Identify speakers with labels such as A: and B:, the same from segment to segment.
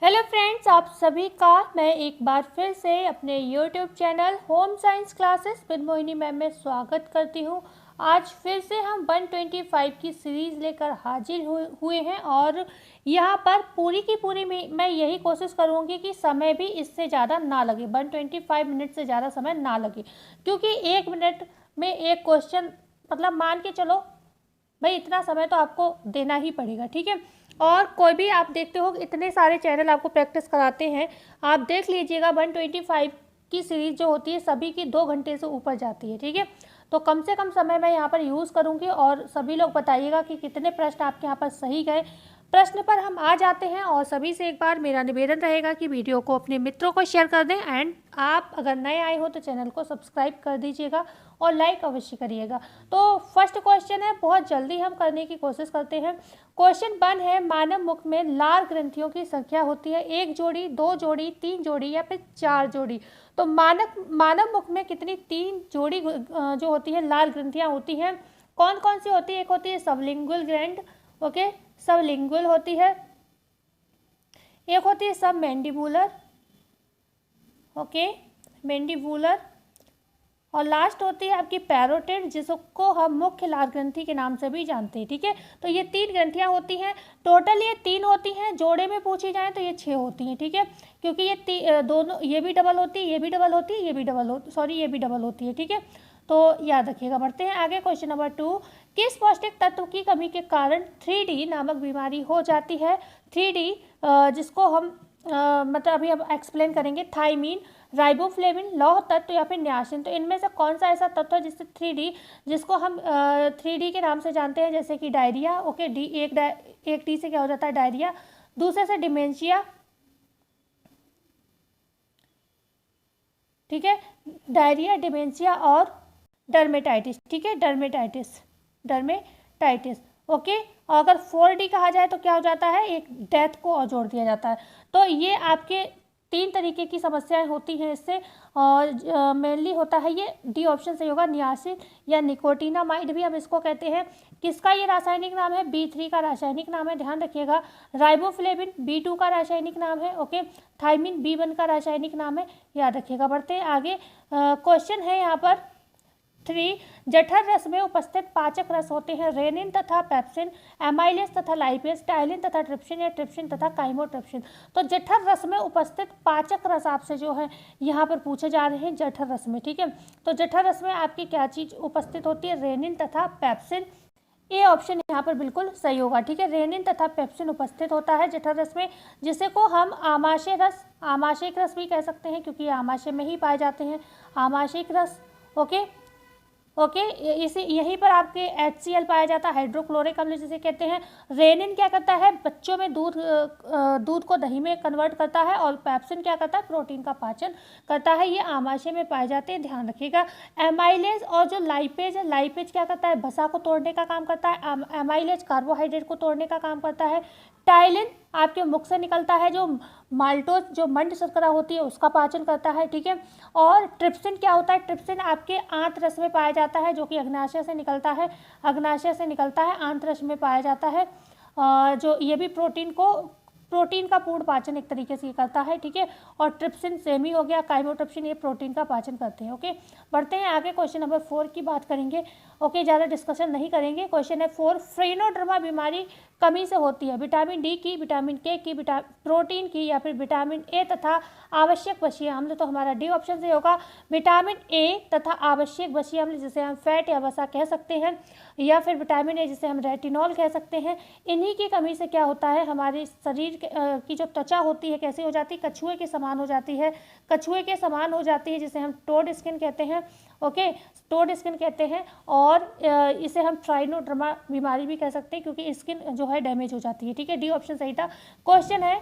A: Hello friends, आप सभी का मैं एक बार फिर से अपने YouTube channel home science classes with Mohini ma'am में स्वागत करती हूँ। आज फिर से हम 125 की सीरीज़ लेकर हाजिर हुए हैं और यहाँ पर पूरी की पूरी मैं यही कोशिश करूँगी कि समय भी इससे ज़्यादा ना लगे, 125 मिनट से ज़्यादा समय ना लगे, क्योंकि 1 मिनट में एक क्वेश्चन, मतलब मान के चलो भाई इतना समय तो आपको देना ही पड़ेगा, ठीक है। और कोई भी आप देखते हो इतने सारे चैनल आपको प्रैक्टिस कराते हैं, आप देख लीजिएगा 125 की सीरीज़ जो होती है सभी की 2 घंटे से ऊपर जाती है, ठीक है। तो कम से कम समय मैं यहाँ पर यूज़ करूँगी और सभी लोग बताइएगा कि कितने प्रश्न आपके यहाँ पर सही गए। प्रश्न पर हम आ जाते हैं और सभी से एक बार मेरा निवेदन रहेगा कि वीडियो को अपने मित्रों को शेयर कर दें एंड आप अगर नए आए हो तो चैनल को सब्सक्राइब कर दीजिएगा और लाइक अवश्य करिएगा। तो फर्स्ट क्वेश्चन है, बहुत जल्दी हम करने की कोशिश करते हैं। क्वेश्चन 1 है, मानव मुख में लार ग्रंथियों की संख्या होती है 1 जोड़ी, 2 जोड़ी, 3 जोड़ी या फिर 4 जोड़ी। तो मानव मुख में कितनी 3 जोड़ी जो होती है लार ग्रंथियाँ होती हैं। कौन कौन सी होती है? एक होती है सबलिंगुअल ग्लैंड, ओके, सबलिंगुअल होती है। एक होती है सब मैंडिबुलर, ओके, मैंडिबुलर। और लास्ट होती है आपकी पैरोटिड, जिसको हम मुख्य लार ग्रंथि के नाम से भी जानते हैं, ठीक है। तो ये 3 ग्रंथियां होती हैं, टोटल ये 3 होती हैं, जोड़े में पूछी जाए तो ये 6 होती हैं, ठीक है। क्योंकि ये दोनों, ये भी डबल होती है, ये भी डबल होती है, ये भी डबल ये भी डबल होती है, ठीक है। तो याद रखिएगा। बढ़ते हैं आगे। क्वेश्चन नंबर 2, किस पौष्टिक तत्व की कमी के कारण 3D नामक बीमारी हो जाती है? 3D जिसको हम मतलब अभी अब एक्सप्लेन करेंगे। थायमीन, राइबोफ्लेविन, लौह तत्व या फिर नियासिन। तो इनमें से कौन सा ऐसा तत्व है जिससे 3D, जिसको हम 3D के नाम से जानते हैं, जैसे कि डायरिया, ओके, एक डी से क्या हो जाता है? डायरिया। दूसरे से डिमेंशिया, ठीक है, डायरिया, डिमेंशिया और डर्मेटाइटिस, ठीक है, डर्मेटाइटिस, ओके। और अगर 4D कहा जाए तो क्या हो जाता है? एक डेथ को और जोड़ दिया जाता है। तो ये आपके 3 तरीके की समस्याएं होती हैं इससे, और मेनली होता है ये डी ऑप्शन सही होगा, नियासिन या निकोटिनामाइड भी हम इसको कहते हैं। किसका ये रासायनिक नाम है? B3 का रासायनिक नाम है, ध्यान रखिएगा। राइबोफ्लेविन B2 का रासायनिक नाम है, ओके। थायमिन B1 का रासायनिक नाम है, याद रखिएगा। बढ़ते हैं आगे। क्वेश्चन है यहाँ पर 3, जठर रस में उपस्थित पाचक रस होते हैं रेनिन तथा पेप्सिन, एमाइलेज तथा लाइपेज, टाइलिन तथा ट्रिप्सिन या ट्रिप्सिन तथा काइमोट्रिप्सिन। तो जठर रस में उपस्थित पाचक रस आपसे जो है यहाँ पर पूछे जा रहे हैं जठर रस में, ठीक है। तो जठर रस में आपकी क्या चीज़ उपस्थित होती है? रेनिन तथा पेप्सिन। ए ऑप्शन यहाँ पर बिल्कुल सही होगा, ठीक है। रेनिन तथा पेप्सिन उपस्थित होता है जठर रस में, जिसे को हम आमाशय रस, आमाशयिक रस भी कह सकते हैं, क्योंकि आमाशय में ही पाए जाते हैं, आमाशयिक रस, ओके, ओके। इसी यहीं पर आपके HCl पाया जाता है, हाइड्रोक्लोरिक अम्ल जिसे कहते हैं। रेनिन क्या करता है? बच्चों में दूध को दही में कन्वर्ट करता है, और पेप्सिन क्या करता है? प्रोटीन का पाचन करता है। ये आमाशय में पाए जाते हैं, ध्यान रखिएगा। एमाइलेज और जो लाइपेज है, लाइपेज क्या करता है? भसा को तोड़ने का काम करता है, एमाइलेज कार्बोहाइड्रेट को तोड़ने का काम करता है। टाइलिन आपके मुख से निकलता है, जो माल्टोज, जो मंड शर्करा होती है, उसका पाचन करता है, ठीक है। और ट्रिप्सिन क्या होता है? ट्रिप्सिन आपके आंत रस में पाया जाता है, जो कि अग्नाशय से निकलता है, अग्नाशय से निकलता है, आंत रस में पाया जाता है। जो ये भी प्रोटीन का पूर्ण पाचन एक तरीके से करता है, ठीक है। और ट्रिप्सिन सेमी हो गया, काइमोट्रिप्सिन, ये प्रोटीन का पाचन करते हैं, ओके। बढ़ते हैं आगे। क्वेश्चन नंबर 4 की बात करेंगे, ओके, ज़्यादा डिस्कशन नहीं करेंगे। क्वेश्चन है 4, फ्रेनोडर्मा बीमारी कमी से होती है? विटामिन डी की, विटामिन के की, प्रोटीन की या फिर विटामिन ए तथा आवश्यक वसीय अम्ल। तो हमारा डी ऑप्शन से होगा विटामिन ए तथा आवश्यक वसीय अम्ल, जिसे हम फैट या वसा कह सकते हैं, या फिर विटामिन ए जिसे हम रेटिनॉल कह सकते हैं। इन्हीं की कमी से क्या होता है? हमारे शरीर की जो त्वचा होती है कैसी हो जाती है? कछुए के समान हो जाती है, कछुए के समान हो जाती है, जिसे हम टोड स्किन कहते हैं, ओके, टोड स्किन कहते हैं। और इसे हम फ्राइनोडर्मा बीमारी भी कह सकते हैं, क्योंकि स्किन जो है डैमेज हो जाती है, ठीक है। डी ऑप्शन सही था। क्वेश्चन है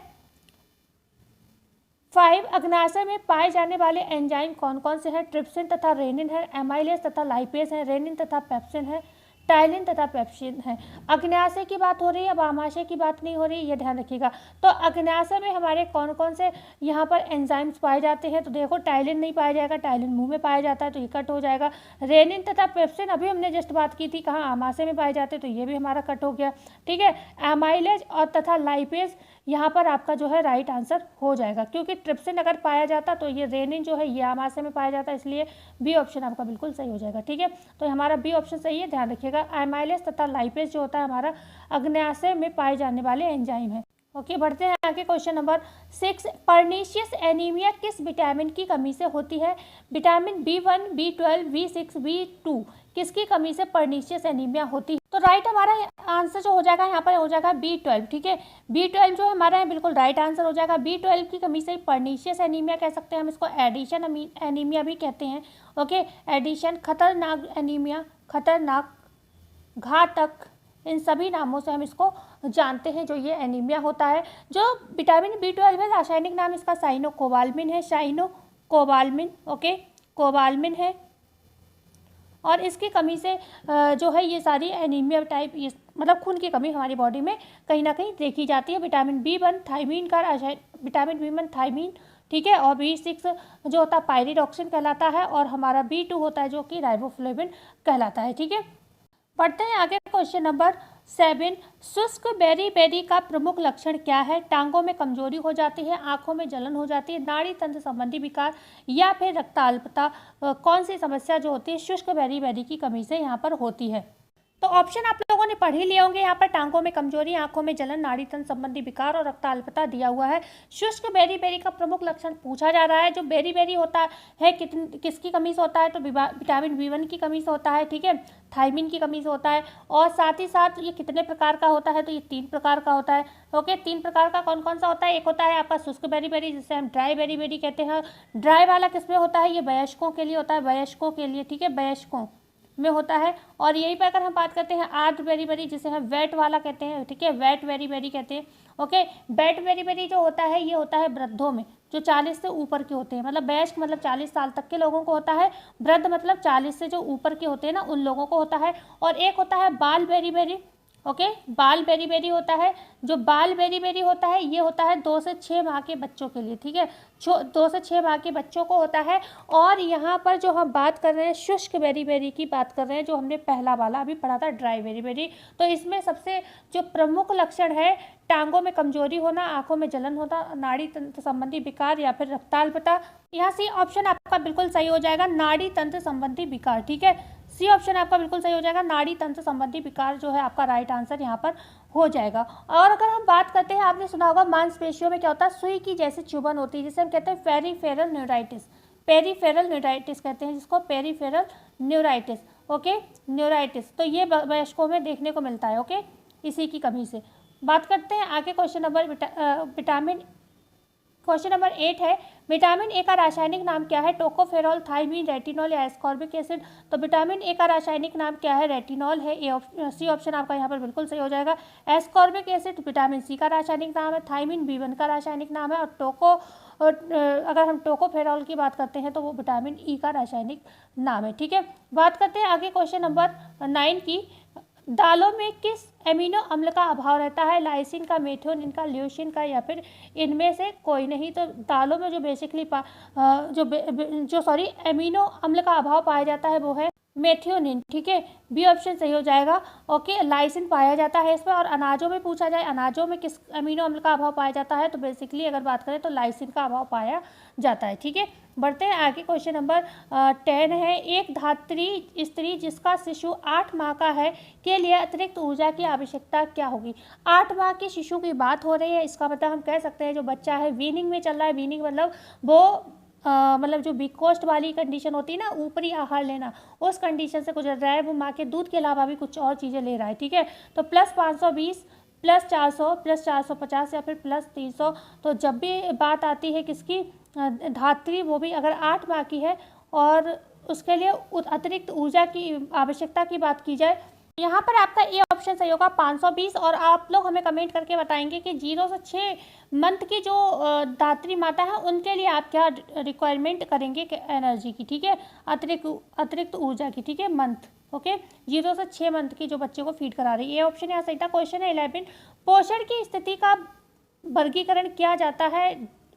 A: 5, अग्नाशय में पाए जाने वाले एंजाइम कौन कौन से हैं? ट्रिप्सिन तथा रेनिन है, एमाइलेज तथा लाइपेज है, रेनिन तथा पेप्सिन है, टाइलिन तथा पेप्सिन है। अग्नाशय की बात हो रही है, अब आमाशय की बात नहीं हो रही, ये ध्यान रखिएगा। तो अग्नाशय में हमारे कौन कौन से यहाँ पर एंजाइम्स पाए जाते हैं? तो देखो, टाइलिन नहीं पाया जाएगा, टाइलिन मुंह में पाया जाता है, तो ये कट हो जाएगा। रेनिन तथा पेप्सिन अभी हमने जस्ट बात की थी, कहाँ? आमाशय में पाए जाते हैं, तो ये भी हमारा कट हो गया, ठीक है। एमाइलेज और तथा लाइपेज यहाँ पर आपका जो है राइट आंसर हो जाएगा, क्योंकि ट्रिप्सिन अगर पाया जाता तो ये रेनिन जो है ये आमाशय में पाया जाता, इसलिए बी ऑप्शन आपका बिल्कुल सही हो जाएगा। ठीक है, तो हमारा बी ऑप्शन सही है, ध्यान रखिएगा। एमाइलेज तथा लाइपेज जो होता है हमारा अग्न्याशय में पाए जाने वाले एंजाइम है। ओके, बढ़ते हैं आगे। क्वेश्चन नंबर 6, पर्नीशियस एनीमिया किस विटामिन की कमी से होती है? Vitamin B1, B12, B6, B2 किसकी कमी से पर्नीशियस एनीमिया होती है? तो राइट हमारा आंसर जो हो जाएगा यहाँ पर हो जाएगा B12। ठीक है, B12 जो हमारा है बिल्कुल राइट आंसर हो जाएगा। B12 की कमी से पर्नीशियस एनीमिया कह सकते हैं हम इसको, एडिशन एनीमिया भी कहते हैं। ओके, एडिशन, खतरनाक एनीमिया, खतरनाक, घातक, इन सभी नामों से हम इसको जानते हैं जो ये एनीमिया होता है। जो विटामिन B12 है रासायनिक नाम इसका साइनोकोबाल्मिन है, साइनोकोबाल्मिन। ओके, कोबाल्मिन है, और इसकी कमी से जो है ये सारी एनीमिया टाइप, ये मतलब खून की कमी हमारी बॉडी में कहीं ना कहीं देखी जाती है। विटामिन B1 थायमीन का विटामिन B1 थायमीन, ठीक है, और B6 जो होता है पायरिडॉक्सिन कहलाता है, और हमारा B2 होता है जो कि राइबोफ्लेविन कहलाता है। ठीक है, पढ़ते हैं आगे। क्वेश्चन नंबर 7, शुष्क बेरी का प्रमुख लक्षण क्या है? टांगों में कमजोरी हो जाती है, आंखों में जलन हो जाती है, नाड़ी तंत्र संबंधी विकार, या फिर रक्ताल्पता। कौन सी समस्या जो होती है शुष्क बेरी की कमी से यहाँ पर होती है? तो ऑप्शन आप लोगों ने पढ़ ही लिए होंगे। यहाँ पर टांगों में कमजोरी, आंखों में जलन, नाड़ी तंत्र संबंधी विकार और रक्ताल्पता दिया हुआ है। शुष्क बेरी का प्रमुख लक्षण पूछा जा रहा है। जो बेरी होता है किसकी कमी से होता है? तो विटामिन B1 की कमी से होता है। ठीक है, थायमीन की कमी से होता है, और साथ ही साथ ये कितने प्रकार का होता है? तो ये 3 प्रकार का होता है। ओके, 3 प्रकार का कौन कौन सा होता है? एक होता है आपका शुष्क बेरी जिसे हम ड्राई बेरी कहते हैं। ड्राई वाला किसमें होता है? ये वयस्कों के लिए होता है, वयस्कों के लिए। ठीक है, वयस्कों में होता है। और यहीं पर अगर हम बात करते हैं आर्द्र बेरी जिसे हम वेट वाला कहते हैं। ठीक है, वेट बेरी कहते हैं। ओके, वेट बेरी जो होता है ये होता है वृद्धों में, जो 40 से ऊपर के होते हैं, मतलब वयस्क मतलब 40 साल तक के लोगों को होता है, वृद्ध मतलब 40 से जो ऊपर के होते हैं ना उन लोगों को होता है। और एक होता है बाल बेरी। ओके, बाल बेरी होता है। जो बाल बेरी होता है ये होता है 2 से 6 माह के बच्चों के लिए। ठीक है, 2 से 6 माह के बच्चों को होता है। और यहाँ पर जो हम बात कर रहे हैं शुष्क बेरी की बात कर रहे हैं, जो हमने पहला वाला अभी पढ़ा था ड्राई बेरी। तो इसमें सबसे जो प्रमुख लक्षण है, टांगों में कमजोरी होना, आंखों में जलन होना, नाड़ी तंत्र संबंधी विकार, या फिर रक्ताल्पता। यहाँ से ऑप्शन आपका बिल्कुल सही हो जाएगा, नाड़ी तंत्र संबंधी विकार। ठीक है, सी ऑप्शन आपका बिल्कुल सही हो जाएगा, नाड़ी तंत्र संबंधी विकार जो है आपका राइट आंसर यहाँ पर हो जाएगा। और अगर हम बात करते हैं, आपने सुना होगा मांसपेशियों में क्या होता है? सुई की जैसे चुभन होती है, जिसे हम कहते हैं पेरीफेरल न्यूराइटिस। पेरीफेरल न्यूराइटिस कहते हैं जिसको, पेरीफेरल न्यूराइटिस। ओके, न्यूराइटिस तो ये वयस्कों में देखने को मिलता है। ओके, इसी की कमी से। बात करते हैं आगे। क्वेश्चन नंबर 8 है, विटामिन ए का रासायनिक नाम क्या है? टोकोफेरॉल, थायमीन, रेटिनॉल या एस्कॉर्बिक एसिड। तो विटामिन ए का रासायनिक नाम क्या है? रेटिनॉल है। सी ऑप्शन आपका यहाँ पर बिल्कुल सही हो जाएगा। एस्कॉर्बिक एसिड विटामिन सी का रासायनिक नाम है। थायमीन B1 का रासायनिक नाम है। और अगर हम टोकोफेरॉल की बात करते हैं तो वो विटामिन ई का रासायनिक नाम है। ठीक है, बात करते हैं आगे क्वेश्चन नंबर 9 की। दालों में किस एमिनो अम्ल का अभाव रहता है? लाइसिन का, मेथियोनिन का, ल्यूसीन का, या फिर इनमें से कोई नहीं। तो दालों में जो बेसिकली एमिनो अम्ल का अभाव पाया जाता है वो है मेथियोनिन। ठीक है, बी ऑप्शन सही हो जाएगा। ओके, लाइसिन पाया जाता है इसमें। और अनाजों में पूछा जाए अनाजों में किस अमीनो अम्ल का अभाव पाया जाता है, तो बेसिकली अगर बात करें तो लाइसिन का अभाव पाया जाता है। ठीक है, बढ़ते हैं आगे। क्वेश्चन नंबर 10 है, एक धात्री स्त्री जिसका शिशु 8 माह का है के लिए अतिरिक्त ऊर्जा की आवश्यकता क्या होगी? 8 माह के शिशु की बात हो रही है, इसका मतलब हम कह सकते हैं जो बच्चा है वीनिंग में चल रहा है। वीनिंग मतलब वो मतलब जो बिकोस्ट वाली कंडीशन होती है ना, ऊपरी आहार लेना, उस कंडीशन से गुजर रहा है। वो माँ के दूध के अलावा भी कुछ और चीज़ें ले रहा है। ठीक है, तो +520 +400 +450 या फिर +300। तो जब भी बात आती है किसकी, धात्री, वो भी अगर 8 माह की है और उसके लिए अतिरिक्त ऊर्जा की आवश्यकता की बात की जाए, यहाँ पर आपका ए ऑप्शन सही होगा 520। और आप लोग हमें कमेंट करके बताएंगे कि 0 से 6 मंथ की जो धात्री माता है उनके लिए आप क्या रिक्वायरमेंट करेंगे एनर्जी की। ठीक है, अतिरिक्त ऊर्जा की। ठीक है, मंथ। ओके, 0 से 6 मंथ की जो बच्चे को फीड करा रही है, ये ऑप्शन यहाँ सही था। क्वेश्चन है 11, पोषण की स्थिति का वर्गीकरण किया जाता है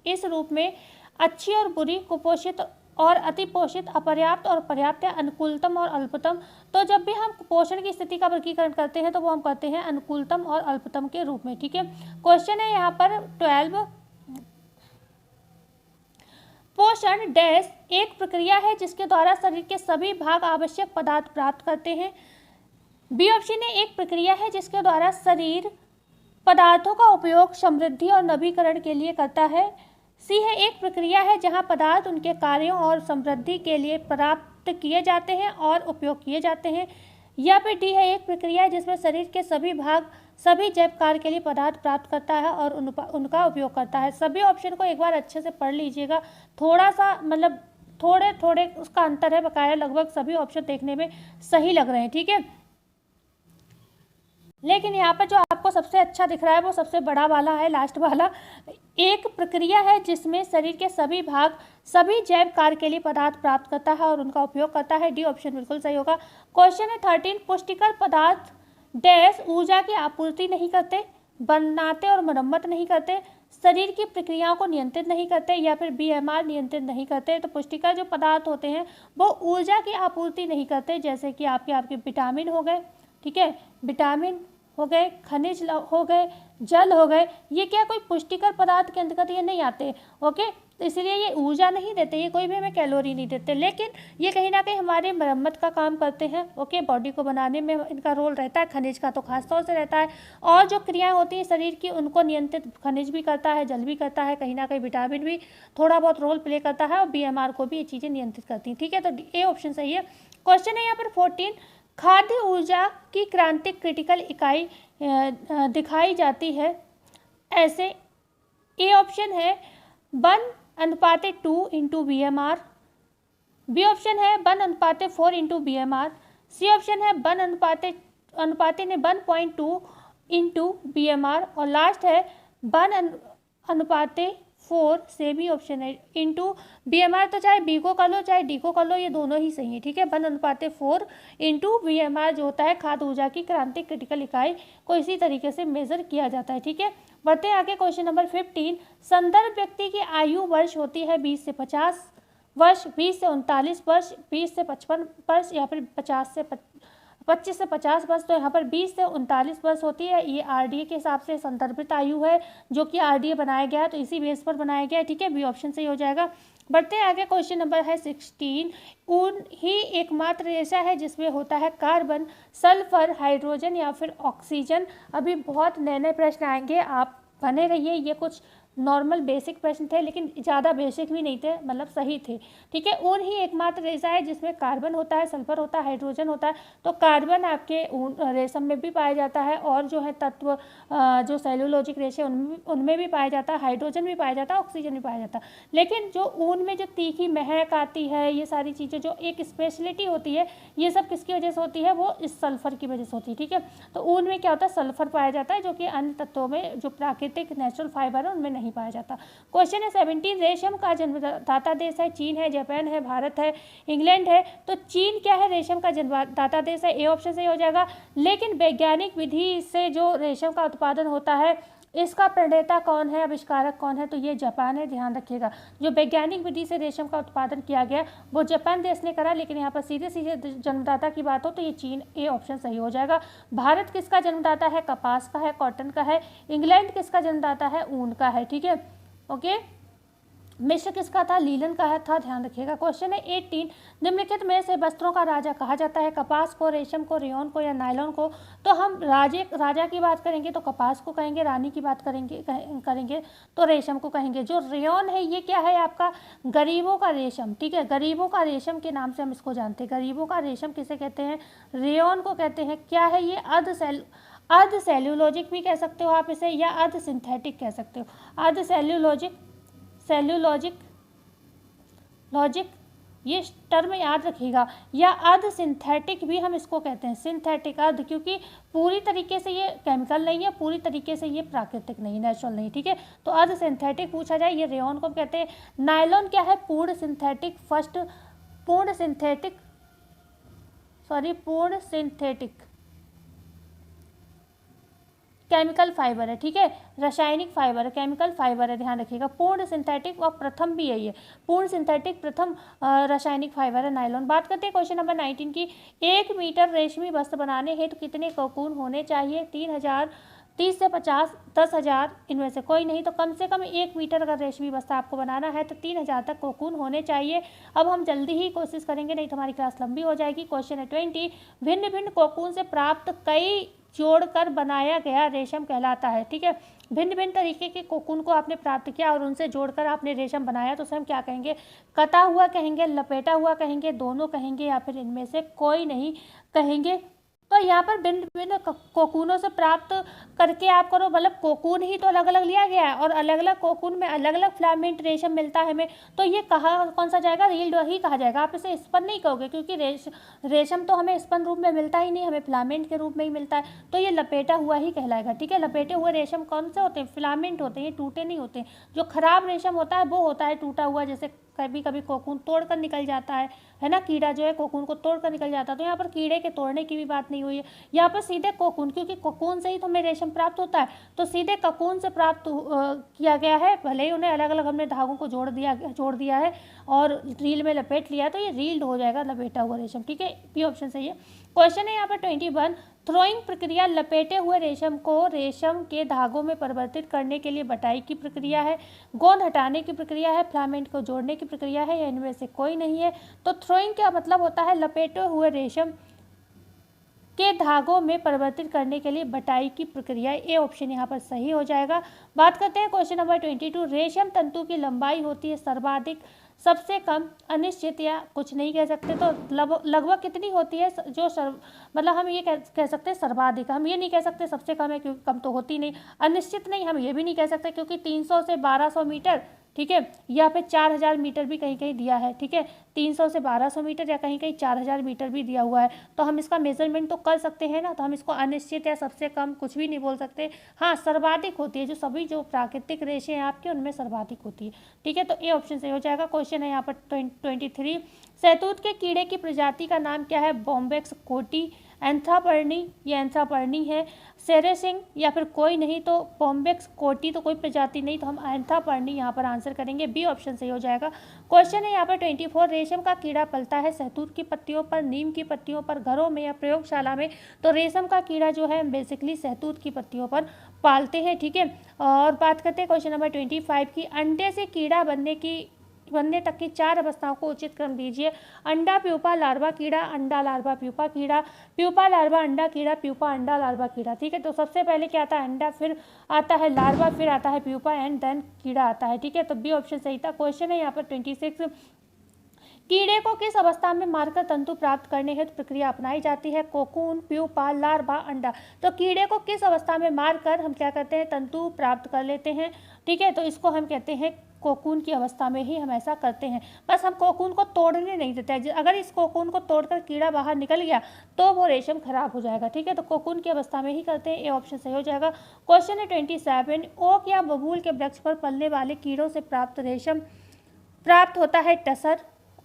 A: इस रूप में: अच्छी और बुरी, कुपोषित और अतिपोषित, अपर्याप्त और पर्याप्त, या अनुकूलतम और अल्पतम। तो जब भी हम पोषण की स्थिति का वर्गीकरण करते हैं तो वो हम करते हैं अनुकूलतम और अल्पतम के रूप में। ठीक है, क्वेश्चन है यहाँ पर 12, पोषण डैश एक प्रक्रिया है जिसके द्वारा शरीर के सभी भाग आवश्यक पदार्थ प्राप्त करते हैं। बी ऑप्शन है एक प्रक्रिया है जिसके द्वारा शरीर पदार्थों का उपयोग समृद्धि और नवीकरण के लिए करता है। सी है एक प्रक्रिया है जहां पदार्थ उनके कार्यों और समृद्धि के लिए प्राप्त किए जाते हैं और उपयोग किए जाते हैं। या फिर डी है एक प्रक्रिया है जिसमें शरीर के सभी भाग सभी जैव कार्य के लिए पदार्थ प्राप्त करता है और उनका उपयोग करता है। सभी ऑप्शन को एक बार अच्छे से पढ़ लीजिएगा, थोड़ा सा मतलब थोड़े थोड़े उसका अंतर है, बकाया लगभग सभी ऑप्शन देखने में सही लग रहे हैं। ठीक है, लेकिन यहाँ पर जो आपको सबसे अच्छा दिख रहा है वो सबसे बड़ा वाला है, लास्ट वाला। एक प्रक्रिया है जिसमें शरीर के सभी भाग सभी जैव कार्य के लिए पदार्थ प्राप्त करता है और उनका उपयोग करता है। डी ऑप्शन बिल्कुल सही होगा। क्वेश्चन है 13, पुष्टिकर पदार्थ डैश ऊर्जा की आपूर्ति नहीं करते, बनाते और मरम्मत नहीं करते, शरीर की प्रक्रियाओं को नियंत्रित नहीं करते, या फिर बीएमआर नियंत्रित नहीं करते। तो पुष्टिकर जो पदार्थ होते हैं वो ऊर्जा की आपूर्ति नहीं करते, जैसे कि आपके विटामिन हो गए, ठीक है, विटामिन हो गए, खनिज हो गए, जल हो गए, ये क्या कोई पुष्टिकर पदार्थ के अंतर्गत ये नहीं आते। ओके, तो इसलिए ये ऊर्जा नहीं देते, ये कोई भी हमें कैलोरी नहीं देते, लेकिन ये कहीं ना कहीं हमारे मरम्मत का काम करते हैं। ओके, बॉडी को बनाने में इनका रोल रहता है, खनिज का तो खास तौर से रहता है, और जो क्रियाएं होती हैं शरीर की उनको नियंत्रित खनिज भी करता है, जल भी करता है, कहीं ना कहीं विटामिन भी थोड़ा बहुत रोल प्ले करता है, और बीएमआर को भी ये चीज़ें नियंत्रित करती हैं। ठीक है, तो ए ऑप्शन सही है। क्वेश्चन है यहाँ पर 14, खाद्य ऊर्जा की क्रांतिक क्रिटिकल इकाई दिखाई जाती है ऐसे। ए ऑप्शन है 1:2 इंटू BMR, बी ऑप्शन है 1:4 इंटू BMR, सी ऑप्शन है 1:2 इंटू BMR, और लास्ट है 1:4 से बी ऑप्शन है इंटू BMR। तो चाहे बी को कर लो चाहे डी को कर लो, ये दोनों ही सही है। ठीक है, 1:4 इंटू BMR जो होता है खाद्य ऊर्जा की क्रांतिक क्रिटिकल इकाई को इसी तरीके से मेजर किया जाता है। ठीक है, बढ़ते हैं आगे। क्वेश्चन नंबर 15, संदर्भ व्यक्ति की आयु वर्ष होती है 20 से 50 वर्ष, 20 से 39 वर्ष, 20 से 55 वर्ष, या फिर 25 से 50 वर्ष। तो यहाँ पर 20 से 39 वर्ष होती है। ये RDA के हिसाब से संदर्भित आयु है, जो कि RDA बनाया गया है, तो इसी बेस पर बनाया गया है। ठीक है, बी ऑप्शन सही हो जाएगा। बढ़ते हैं आगे। क्वेश्चन नंबर है 16, ऊन ही एकमात्र रेशा है जिसमें होता है कार्बन, सल्फर, हाइड्रोजन या फिर ऑक्सीजन। अभी बहुत नए नए प्रश्न आएंगे, आप बने रहिए। ये कुछ नॉर्मल बेसिक प्रश्न थे, लेकिन ज़्यादा बेसिक भी नहीं थे, मतलब सही थे। ठीक है, ऊन ही एकमात्र रेशा है जिसमें कार्बन होता है, सल्फर होता है, हाइड्रोजन होता है। तो कार्बन आपके ऊन रेशम में भी पाया जाता है, और जो है तत्व जो सेलुलोजिक रेशे उनमें भी पाया जाता है, हाइड्रोजन भी पाया जाता है, ऑक्सीजन भी पाया जाता है। लेकिन जो ऊन में जो तीखी महक आती है, ये सारी चीज़ें जो एक स्पेशलिटी होती है, ये सब किसकी वजह से होती है, वो इस सल्फर की वजह से होती है। ठीक है, तो ऊन में क्या होता है, सल्फर पाया जाता है, जो कि अन्य तत्वों में जो प्राकृतिक नेचुरल फाइबर है उनमें नहीं पाया जाता। क्वेश्चन है 17, रेशम का जन्मदाता देश है, चीन है, जापान है, भारत है, इंग्लैंड है। तो चीन क्या है, रेशम का जन्मदाता देश है, ए ऑप्शन सही हो जाएगा। लेकिन वैज्ञानिक विधि से जो रेशम का उत्पादन होता है, इसका प्रणेता कौन है, आविष्कारक कौन है, तो ये जापान है, ध्यान रखिएगा। जो वैज्ञानिक विधि से रेशम का उत्पादन किया गया वो जापान देश ने करा, लेकिन यहाँ पर सीधे सीधे जन्मदाता की बात हो तो ये चीन, ए ऑप्शन सही हो जाएगा। भारत किसका जन्मदाता है, कपास का है, कॉटन का है। इंग्लैंड किसका जन्मदाता है, ऊन का है। ठीक है, ओके। मिस्र किसका था, लीलन का है था, ध्यान रखिएगा। क्वेश्चन है 18, निम्नलिखित में से वस्त्रों का राजा कहा जाता है, कपास को, रेशम को, रेयॉन को या नायलॉन को। तो हम राजा की बात करेंगे तो कपास को कहेंगे, रानी की बात करेंगे तो रेशम को कहेंगे। जो रेयॉन है ये क्या है, आपका गरीबों का रेशम। ठीक है, गरीबों का रेशम के नाम से हम इसको जानते हैं। गरीबों का रेशम किसे कहते हैं, रेयॉन को कहते हैं। क्या है ये, अर्ध सेल्यूलोजिक भी कह सकते हो आप इसे, या अर्ध सिंथेटिक कह सकते हो। अर्ध सेल्यूलॉजिक ये टर्म याद रखिएगा, या अर्ध सिंथेटिक भी हम इसको कहते हैं। सिंथेटिक अर्ध, क्योंकि पूरी तरीके से ये केमिकल नहीं है, पूरी तरीके से ये प्राकृतिक नहीं, नेचुरल नहीं। ठीक है, तो अर्ध सिंथेटिक पूछा जाए, ये रेयॉन को कहते हैं। नायलॉन क्या है, पूर्ण सिंथेटिक केमिकल फाइबर है, ठीक है, रासायनिक फाइबर है, केमिकल फाइबर है, ध्यान रखिएगा। पूर्ण सिंथेटिक व प्रथम भी है, ये पूर्ण सिंथेटिक प्रथम रासायनिक फाइबर है नायलॉन। बात करते हैं क्वेश्चन नंबर 19 की। 1 मीटर रेशमी वस्त्र बनाने हेतु कितने कोकून होने चाहिए? 3000, 30 से 50, 10,000, इनमें से कोई नहीं। तो कम से कम 1 मीटर अगर रेशमी वस्त्र आपको बनाना है तो 3000 तक कोकून होने चाहिए। अब हम जल्दी ही कोशिश करेंगे, नहीं तो हमारी क्लास लंबी हो जाएगी। क्वेश्चन है 20। भिन्न भिन्न कोकून से प्राप्त कई जोड़कर बनाया गया रेशम कहलाता है, ठीक है। भिन्न भिन्न तरीके के कोकून को आपने प्राप्त किया और उनसे जोड़कर आपने रेशम बनाया, तो उसे हम क्या कहेंगे? कटा हुआ कहेंगे, लपेटा हुआ कहेंगे, दोनों कहेंगे, या फिर इनमें से कोई नहीं कहेंगे। तो यहाँ पर भिन्न भिन्न कोकूनों से प्राप्त करके आप करो, मतलब कोकून ही तो अलग अलग लिया गया है और अलग अलग कोकून में अलग अलग फिलामेंट रेशम मिलता है हमें, तो ये कौन सा जाएगा? रील्ड ही कहा जाएगा। आप इसे स्पन नहीं कहोगे, क्योंकि रेशम तो हमें स्पन रूप में मिलता ही नहीं, हमें फिलामेंट के रूप में ही मिलता है, तो ये लपेटा हुआ ही कहलाएगा, ठीक है। लपेटे हुए रेशम कौन से होते हैं? फिलामेंट होते हैं, ये टूटे नहीं होते। जो खराब रेशम होता है वो होता है टूटा हुआ, जैसे कभी कभी कोकून तोड़कर निकल जाता है ना, कीड़ा जो है कोकून को तोड़कर निकल जाता है। तो यहाँ पर कीड़े के तोड़ने की भी बात नहीं हुई है, यहाँ पर सीधे कोकून, क्योंकि कोकून से ही तो हमें रेशम प्राप्त होता है, तो सीधे कोकून से प्राप्त किया गया है। भले ही उन्हें अलग अलग हमने धागों को जोड़ दिया है और रील में लपेट लिया है, तो ये रील्ड हो जाएगा, लपेटा हुआ रेशम, ठीक है। बी ऑप्शन सही है। क्वेश्चन है यहाँ पर 21। थ्रोइंग प्रक्रिया लपेटे हुए रेशम को रेशम के धागों में परिवर्तित करने के लिए बटाई की प्रक्रिया है, गोंद हटाने की प्रक्रिया है, फिलामेंट को जोड़ने की प्रक्रिया है, या इनमें से कोई नहीं है। तो थ्रोइंग का मतलब होता है लपेटे हुए रेशम के धागों में परिवर्तित करने के लिए बटाई की प्रक्रिया। ए ऑप्शन यहाँ पर सही हो जाएगा। बात करते हैं क्वेश्चन नंबर 22। रेशम तंतु की लंबाई होती है सर्वाधिक, सबसे कम, अनिश्चित, या कुछ नहीं कह सकते। तो लगभग कितनी होती है? मतलब हम ये कह सकते हैं सर्वाधिक, हम ये नहीं कह सकते सबसे कम है, क्योंकि कम तो होती नहीं। अनिश्चित नहीं, हम ये भी नहीं कह सकते, क्योंकि 300 से 1200 मीटर, ठीक है, या फिर 4000 मीटर भी कहीं कहीं दिया है, ठीक है। 300 से 1200 मीटर या कहीं कहीं 4000 मीटर भी दिया हुआ है, तो हम इसका मेजरमेंट तो कर सकते हैं ना। तो हम इसको अनिश्चित या सबसे कम कुछ भी नहीं बोल सकते। हाँ, सर्वाधिक होती है, जो प्राकृतिक रेशे हैं आपके, उनमें सर्वाधिक होती है, ठीक है। तो ए ऑप्शन सही हो जाएगा। क्वेश्चन है यहाँ पर 23। शहतूत के कीड़े की प्रजाति का नाम क्या है? बॉम्बेक्स कोटी, एंथ्रापर्नी, ये एंथ्रापर्नी है, सेरेसिंग, या फिर कोई नहीं। तो बॉम्बेक्स कोटी तो कोई प्रजाति नहीं, तो हम एंथ्रापर्नी यहाँ पर आंसर करेंगे। बी ऑप्शन सही हो जाएगा। क्वेश्चन है यहाँ पर 24। रेशम का कीड़ा पलता है शहतूत की पत्तियों पर, नीम की पत्तियों पर, घरों में या प्रयोगशाला में। तो रेशम का कीड़ा जो है बेसिकली शहतूत की पत्तियों पर पालते हैं, ठीक है। और बात करते हैं क्वेश्चन नंबर 25 की। अंडे से कीड़ा बनने तक की 4 अवस्थाओं को उचित क्रम दीजिए। अंडा, प्यूपा, लार्वा कीड़ा, अंडा, लार्वा, प्यूपा कीड़ा, प्यूपा, लार्वा, अंडा कीड़ा, प्यूपा, अंडा, लार्वा कीड़ा, ठीक है। तो सबसे पहले क्या आता है? अंडा, फिर आता है लार्वा, फिर आता है प्यूपा, एंड देन कीड़ा आता है, ठीक है। तो बी ऑप्शन सही था। क्वेश्चन है यहाँ पर 26। कीड़े को किस अवस्था में मारकर तंतु प्राप्त करने हेतु प्रक्रिया अपनाई जाती है? कोकून, प्यूपा, लार्वा, अंडा। तो कीड़े को किस अवस्था में मारकर हम क्या करते हैं? तंतु प्राप्त कर लेते हैं, ठीक है। तो इसको हम कहते हैं कोकून की अवस्था में ही हम ऐसा करते हैं। बस हम कोकून को तोड़ने नहीं देते हैं। अगर इस कोकून को तोड़कर कीड़ा बाहर निकल गया तो वो रेशम खराब हो जाएगा, ठीक है। तो कोकून की अवस्था में ही करते हैं। ए ऑप्शन सही हो जाएगा। क्वेश्चन है 27। ओक या बबूल के वृक्ष पर पलने वाले कीड़ों से प्राप्त रेशम प्राप्त होता है टसर,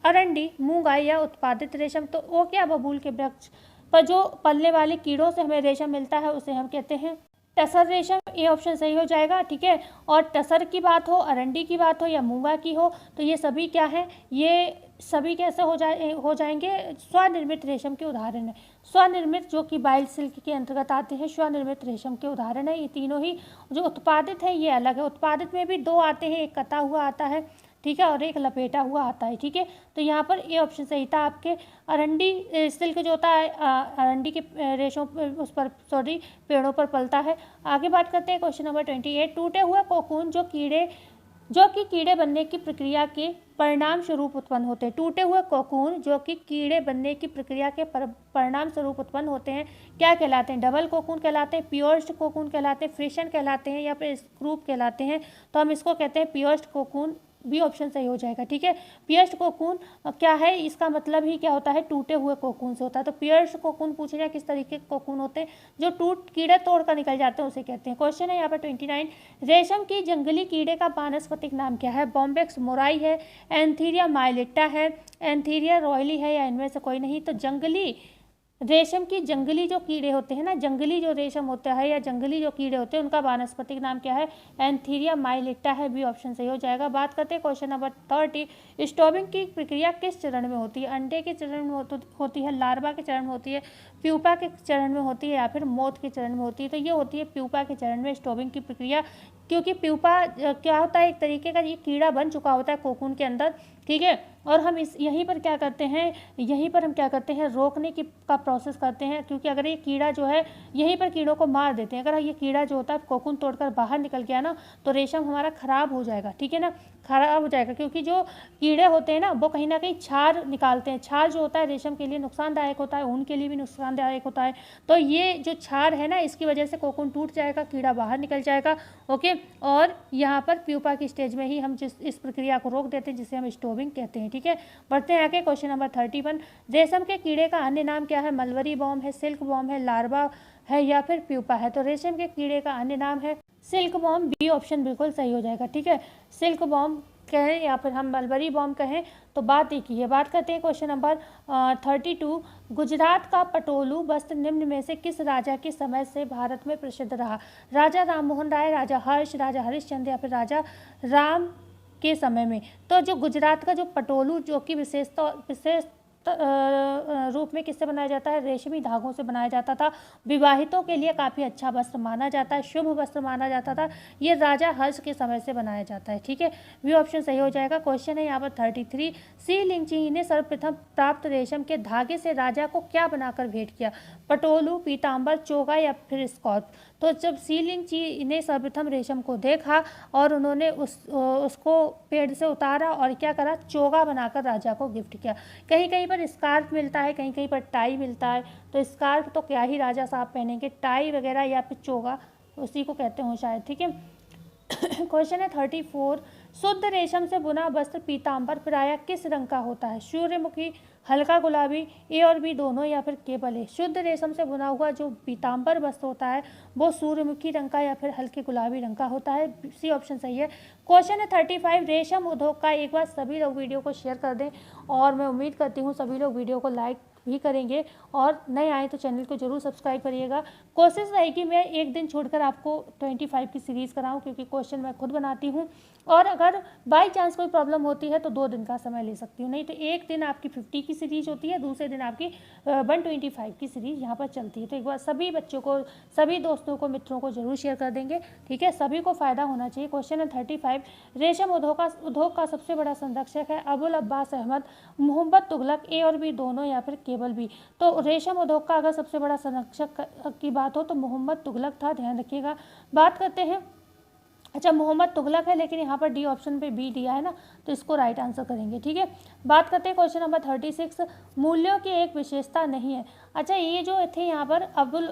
A: अरंडी, मूंगा या उत्पादित रेशम। तो ओक या बबूल के वृक्ष पर जो पलने वाले कीड़ों से हमें रेशम मिलता है उसे हम कहते हैं टसर रेशम। ए ऑप्शन सही हो जाएगा, ठीक है। और टसर की बात हो, अरंडी की बात हो या मूंगा की हो, तो ये सभी क्या है? ये सभी कैसे हो जाएंगे? स्वनिर्मित रेशम के उदाहरण है। स्वनिर्मित जो कि बाइल सिल्क के अंतर्गत आते हैं, स्वनिर्मित रेशम के उदाहरण है ये तीनों ही। जो उत्पादित है ये अलग है। उत्पादित में भी 2 आते हैं, एक कटा हुआ आता है, ठीक है, और एक लपेटा हुआ आता है, ठीक है। तो यहाँ पर ए ऑप्शन सही था आपके। अरंडी सिल्क जो होता है अरंडी के रेशों उस पर पेड़ों पर पलता है। आगे बात करते हैं क्वेश्चन नंबर 28। टूटे हुए कोकून जो कि कीड़े बनने की प्रक्रिया के परिणाम स्वरूप उत्पन्न होते हैं। टूटे हुए कोकून जो कि कीड़े बनने की प्रक्रिया के परिणाम स्वरूप उत्पन्न होते हैं क्या कहलाते हैं? डबल कोकून कहलाते हैं, पियर्स्ड कोकून कहलाते हैं, फ्रिशन कहलाते हैं, या फिर स्क्रूप कहलाते हैं। तो हम इसको कहते हैं पियर्स्ड कोकून। बी ऑप्शन सही हो जाएगा, ठीक है। पियर्स्ड कोकून क्या है? इसका मतलब ही क्या होता है? टूटे हुए कोकून से होता है। तो पियर्स्ड कोकून पूछेगा किस तरीके के कोकून होते हैं? जो कीड़े तोड़कर निकल जाते हैं उसे कहते हैं। क्वेश्चन है यहाँ पर 29। रेशम की जंगली कीड़े का वानस्पतिक नाम क्या है? बॉम्बेक्स मोराई है, एंथीरिया माइलिट्टा है, एंथीरिया रॉयली है, या इनमें से कोई नहीं। तो जंगली रेशम की जंगली जो कीड़े होते हैं ना, जंगली जो रेशम होता है या जंगली जो कीड़े होते हैं, उनका वानस्पतिक नाम क्या है? एंथीरिया माइलिट्टा है। बी ऑप्शन सही हो जाएगा। बात करते हैं क्वेश्चन नंबर 30। स्टॉबिंग की प्रक्रिया किस चरण में होती है? अंडे के चरण में होती है, लार्वा के चरण में होती है, प्यूपा के चरण में होती है, या फिर मोथ के चरण में होती है? तो ये होती है प्यूपा के चरण में स्टॉबिंग की प्रक्रिया, क्योंकि प्यूपा क्या होता है, एक तरीके का ये कीड़ा बन चुका होता है कोकून के अंदर, ठीक है। और हम यहीं पर क्या करते हैं, रोकने की का प्रोसेस करते हैं, क्योंकि अगर ये कीड़ा जो है, यहीं पर कीड़ों को मार देते हैं। अगर ये कीड़ा जो होता है कोकून तोड़कर बाहर निकल गया ना, तो रेशम हमारा खराब हो जाएगा, ठीक है ना, खराब हो जाएगा। क्योंकि जो कीड़े होते हैं ना, वो कहीं ना कहीं छार निकालते हैं। छार जो होता है रेशम के लिए नुकसानदायक होता है, ऊन के लिए भी नुकसानदायक होता है। तो ये जो छार है ना, इसकी वजह से कोकून टूट जाएगा, कीड़ा बाहर निकल जाएगा, ओके। और यहाँ पर प्यूपा की स्टेज में ही हम इस प्रक्रिया को रोक देते हैं, जिसे हम स्टॉबिंग कहते हैं, ठीक है। बढ़ते हैं आगे, क्वेश्चन नंबर 31। रेशम के कीड़े का अन्य नाम क्या है? मलबरी बॉम्ब है, सिल्क बॉम्ब है, लार्वा है, या फिर प्यूपा है? तो रेशम के कीड़े का अन्य नाम है सिल्क बॉम्ब। बी ऑप्शन बिल्कुल सही हो जाएगा, ठीक है। सिल्क बॉम्ब कहें या फिर हम मलबरी बॉम्ब कहें, तो बात एक ही है। बात करते हैं क्वेश्चन नंबर 32। गुजरात का पटोलू वस्त्र निम्न में से किस राजा के समय से भारत में प्रसिद्ध रहा? राजा राम मोहन राय, राजा हर्ष, राजा हरिश्चंद्र, या फिर राजा राम के समय में? तो जो गुजरात का जो पटोलू, जो कि विशेष रूप में किससे बनाया जाता है? रेशमी धागों से बनाया जाता था। विवाहितों के लिए काफ़ी अच्छा वस्त्र माना जाता है, शुभ वस्त्र माना जाता था। ये राजा हर्ष के समय से बनाया जाता है, ठीक है। बी ऑप्शन सही हो जाएगा। क्वेश्चन है यहाँ पर 33। सी लिंगची ने सर्वप्रथम प्राप्त रेशम के धागे से राजा को क्या बनाकर भेंट किया? पटोलू, पीताम्बर, चोगा, या फिर स्कॉर्प? तो जब सी लिंगची ने सर्वप्रथम रेशम को देखा और उन्होंने उसको पेड़ से उतारा और क्या करा? चोगा बनाकर राजा को गिफ्ट किया। कहीं कहीं पर स्कार्फ मिलता है, कहीं कहीं पर टाई मिलता है। तो स्कार्फ तो क्या ही राजा साहब पहनेंगे, टाई वगैरह या फिर चोगा उसी को कहते हो शायद, ठीक है। क्वेश्चन है 34। शुद्ध रेशम से बुना वस्त्र पीताम्बर प्रायः किस रंग का होता है? सूर्यमुखी, हल्का गुलाबी, ए और बी दोनों, या फिर केवल ए? शुद्ध रेशम से बुना हुआ जो पीताम्बर वस्त्र होता है वो सूर्यमुखी रंग का या फिर हल्के गुलाबी रंग का होता है। सी ऑप्शन सही है। क्वेश्चन है 35। रेशम उद्योग का, एक बार सभी लोग वीडियो को शेयर कर दें, और मैं उम्मीद करती हूँ सभी लोग वीडियो को लाइक भी करेंगे, और नए आए तो चैनल को जरूर सब्सक्राइब करिएगा। कोशिश रहेगी मैं एक दिन छोड़कर आपको 25 की सीरीज़ कराऊं, क्योंकि क्वेश्चन मैं खुद बनाती हूं, और अगर बाय चांस कोई प्रॉब्लम होती है तो 2 दिन का समय ले सकती हूँ। नहीं तो एक दिन आपकी 50 की सीरीज होती है, दूसरे दिन आपकी 125 की सीरीज यहाँ पर चलती है। तो एक बार सभी बच्चों को, सभी दोस्तों को, मित्रों को जरूर शेयर कर देंगे, ठीक है। सभी को फ़ायदा होना चाहिए। क्वेश्चन है 35। रेशम उद्योग का सबसे बड़ा संरक्षक है? अबुल अब्बास अहमद, मोहम्मद तुगलक, ए और बी दोनों, या फिर केवल बी? तो रेशम उद्योग का अगर सबसे बड़ा संरक्षक की बात हो तो मोहम्मद तुगलक था, ध्यान रखिएगा। बात करते हैं, अच्छा मोहम्मद तुगलक है, लेकिन यहाँ पर डी ऑप्शन पे बी दिया है ना, तो इसको राइट आंसर करेंगे, ठीक है। बात करते हैं क्वेश्चन नंबर 36। मूल्यों की एक विशेषता नहीं है? अच्छा, ये जो थे यहाँ पर अब्बुल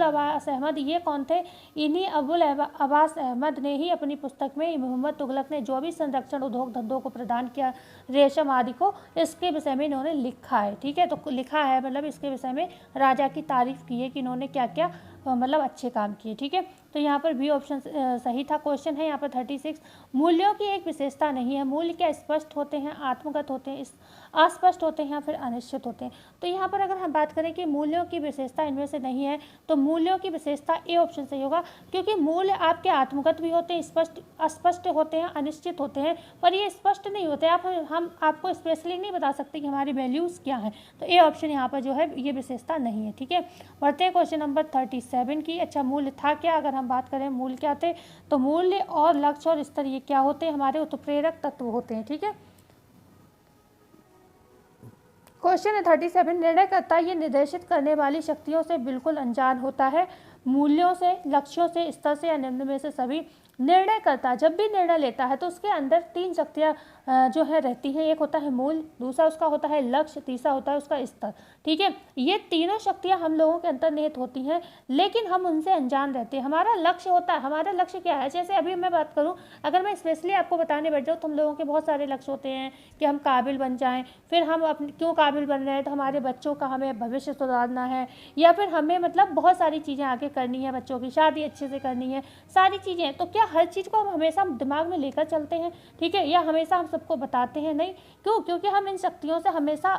A: अब्बास अहमद, ये कौन थे? इन्हीं अब्बुल अब्बास अहमद ने ही अपनी पुस्तक में मोहम्मद तुगलक ने जो भी संरक्षण उद्योग धंधों को प्रदान किया रेशम आदि को, इसके विषय में इन्होंने लिखा है, ठीक है। तो लिखा है मतलब इसके विषय में राजा की तारीफ की है कि इन्होंने क्या क्या मतलब अच्छे काम किए, ठीक है। तो यहाँ पर बी ऑप्शन सही था। क्वेश्चन है यहाँ पर 36। मूल्यों की एक विशेषता नहीं है? मूल्य क्या स्पष्ट होते हैं, आत्मगत होते हैं, अस्पष्ट होते हैं, या फिर अनिश्चित होते हैं? तो यहाँ पर अगर हम बात करें कि मूल्यों की विशेषता इनमें से नहीं है, तो मूल्यों की विशेषता ए ऑप्शन सही होगा, क्योंकि मूल्य आपके आत्मगत भी होते हैं, स्पष्ट अस्पष्ट होते हैं, अनिश्चित होते हैं, पर ये स्पष्ट नहीं होते। हम आपको स्पेशली नहीं बता सकते कि हमारी वैल्यूज़ क्या हैं। तो ए ऑप्शन यहाँ पर जो है ये विशेषता नहीं है, ठीक है। बढ़ते हैं क्वेश्चन नंबर 37 की। अच्छा, मूल्य था क्या? अगर हम बात करें मूल्य क्या थे, तो मूल्य और लक्ष्य और स्तर ये क्या होते हैं? हमारे उत्प्रेरक तत्व होते हैं, ठीक है। क्वेश्चन है 37। निर्णयकर्ता ये निर्देशित करने वाली शक्तियों से बिल्कुल अनजान होता है? मूल्यों से, लक्ष्यों से, स्तर से, या निम्न में से सभी? निर्णयकर्ता जब भी निर्णय लेता है तो उसके अंदर 3 शक्तियाँ जो है रहती हैं। एक होता है मूल, दूसरा उसका होता है लक्ष्य, तीसरा होता है उसका स्तर, ठीक है। ये तीनों शक्तियाँ हम लोगों के अंतर्निहित होती हैं, लेकिन हम उनसे अनजान रहते हैं। हमारा लक्ष्य होता है, हमारा लक्ष्य क्या है? जैसे अभी मैं बात करूँ, अगर मैं स्पेशली आपको बताने बैठ जाऊँ तो हम लोगों के बहुत सारे लक्ष्य होते हैं कि हम काबिल बन जाएँ। फिर हम अपने क्यों काबिल बन रहे हैं? तो हमारे बच्चों का हमें भविष्य सुधारना है, या फिर हमें मतलब बहुत सारी चीज़ें आगे करनी है, बच्चों की शादी अच्छे से करनी है, सारी चीज़ें। तो क्या हर चीज़ को हम हमेशा दिमाग में लेकर चलते हैं, ठीक है, या हमेशा हम सबको बताते हैं? नहीं। क्यों? क्योंकि हम इन शक्तियों से हमेशा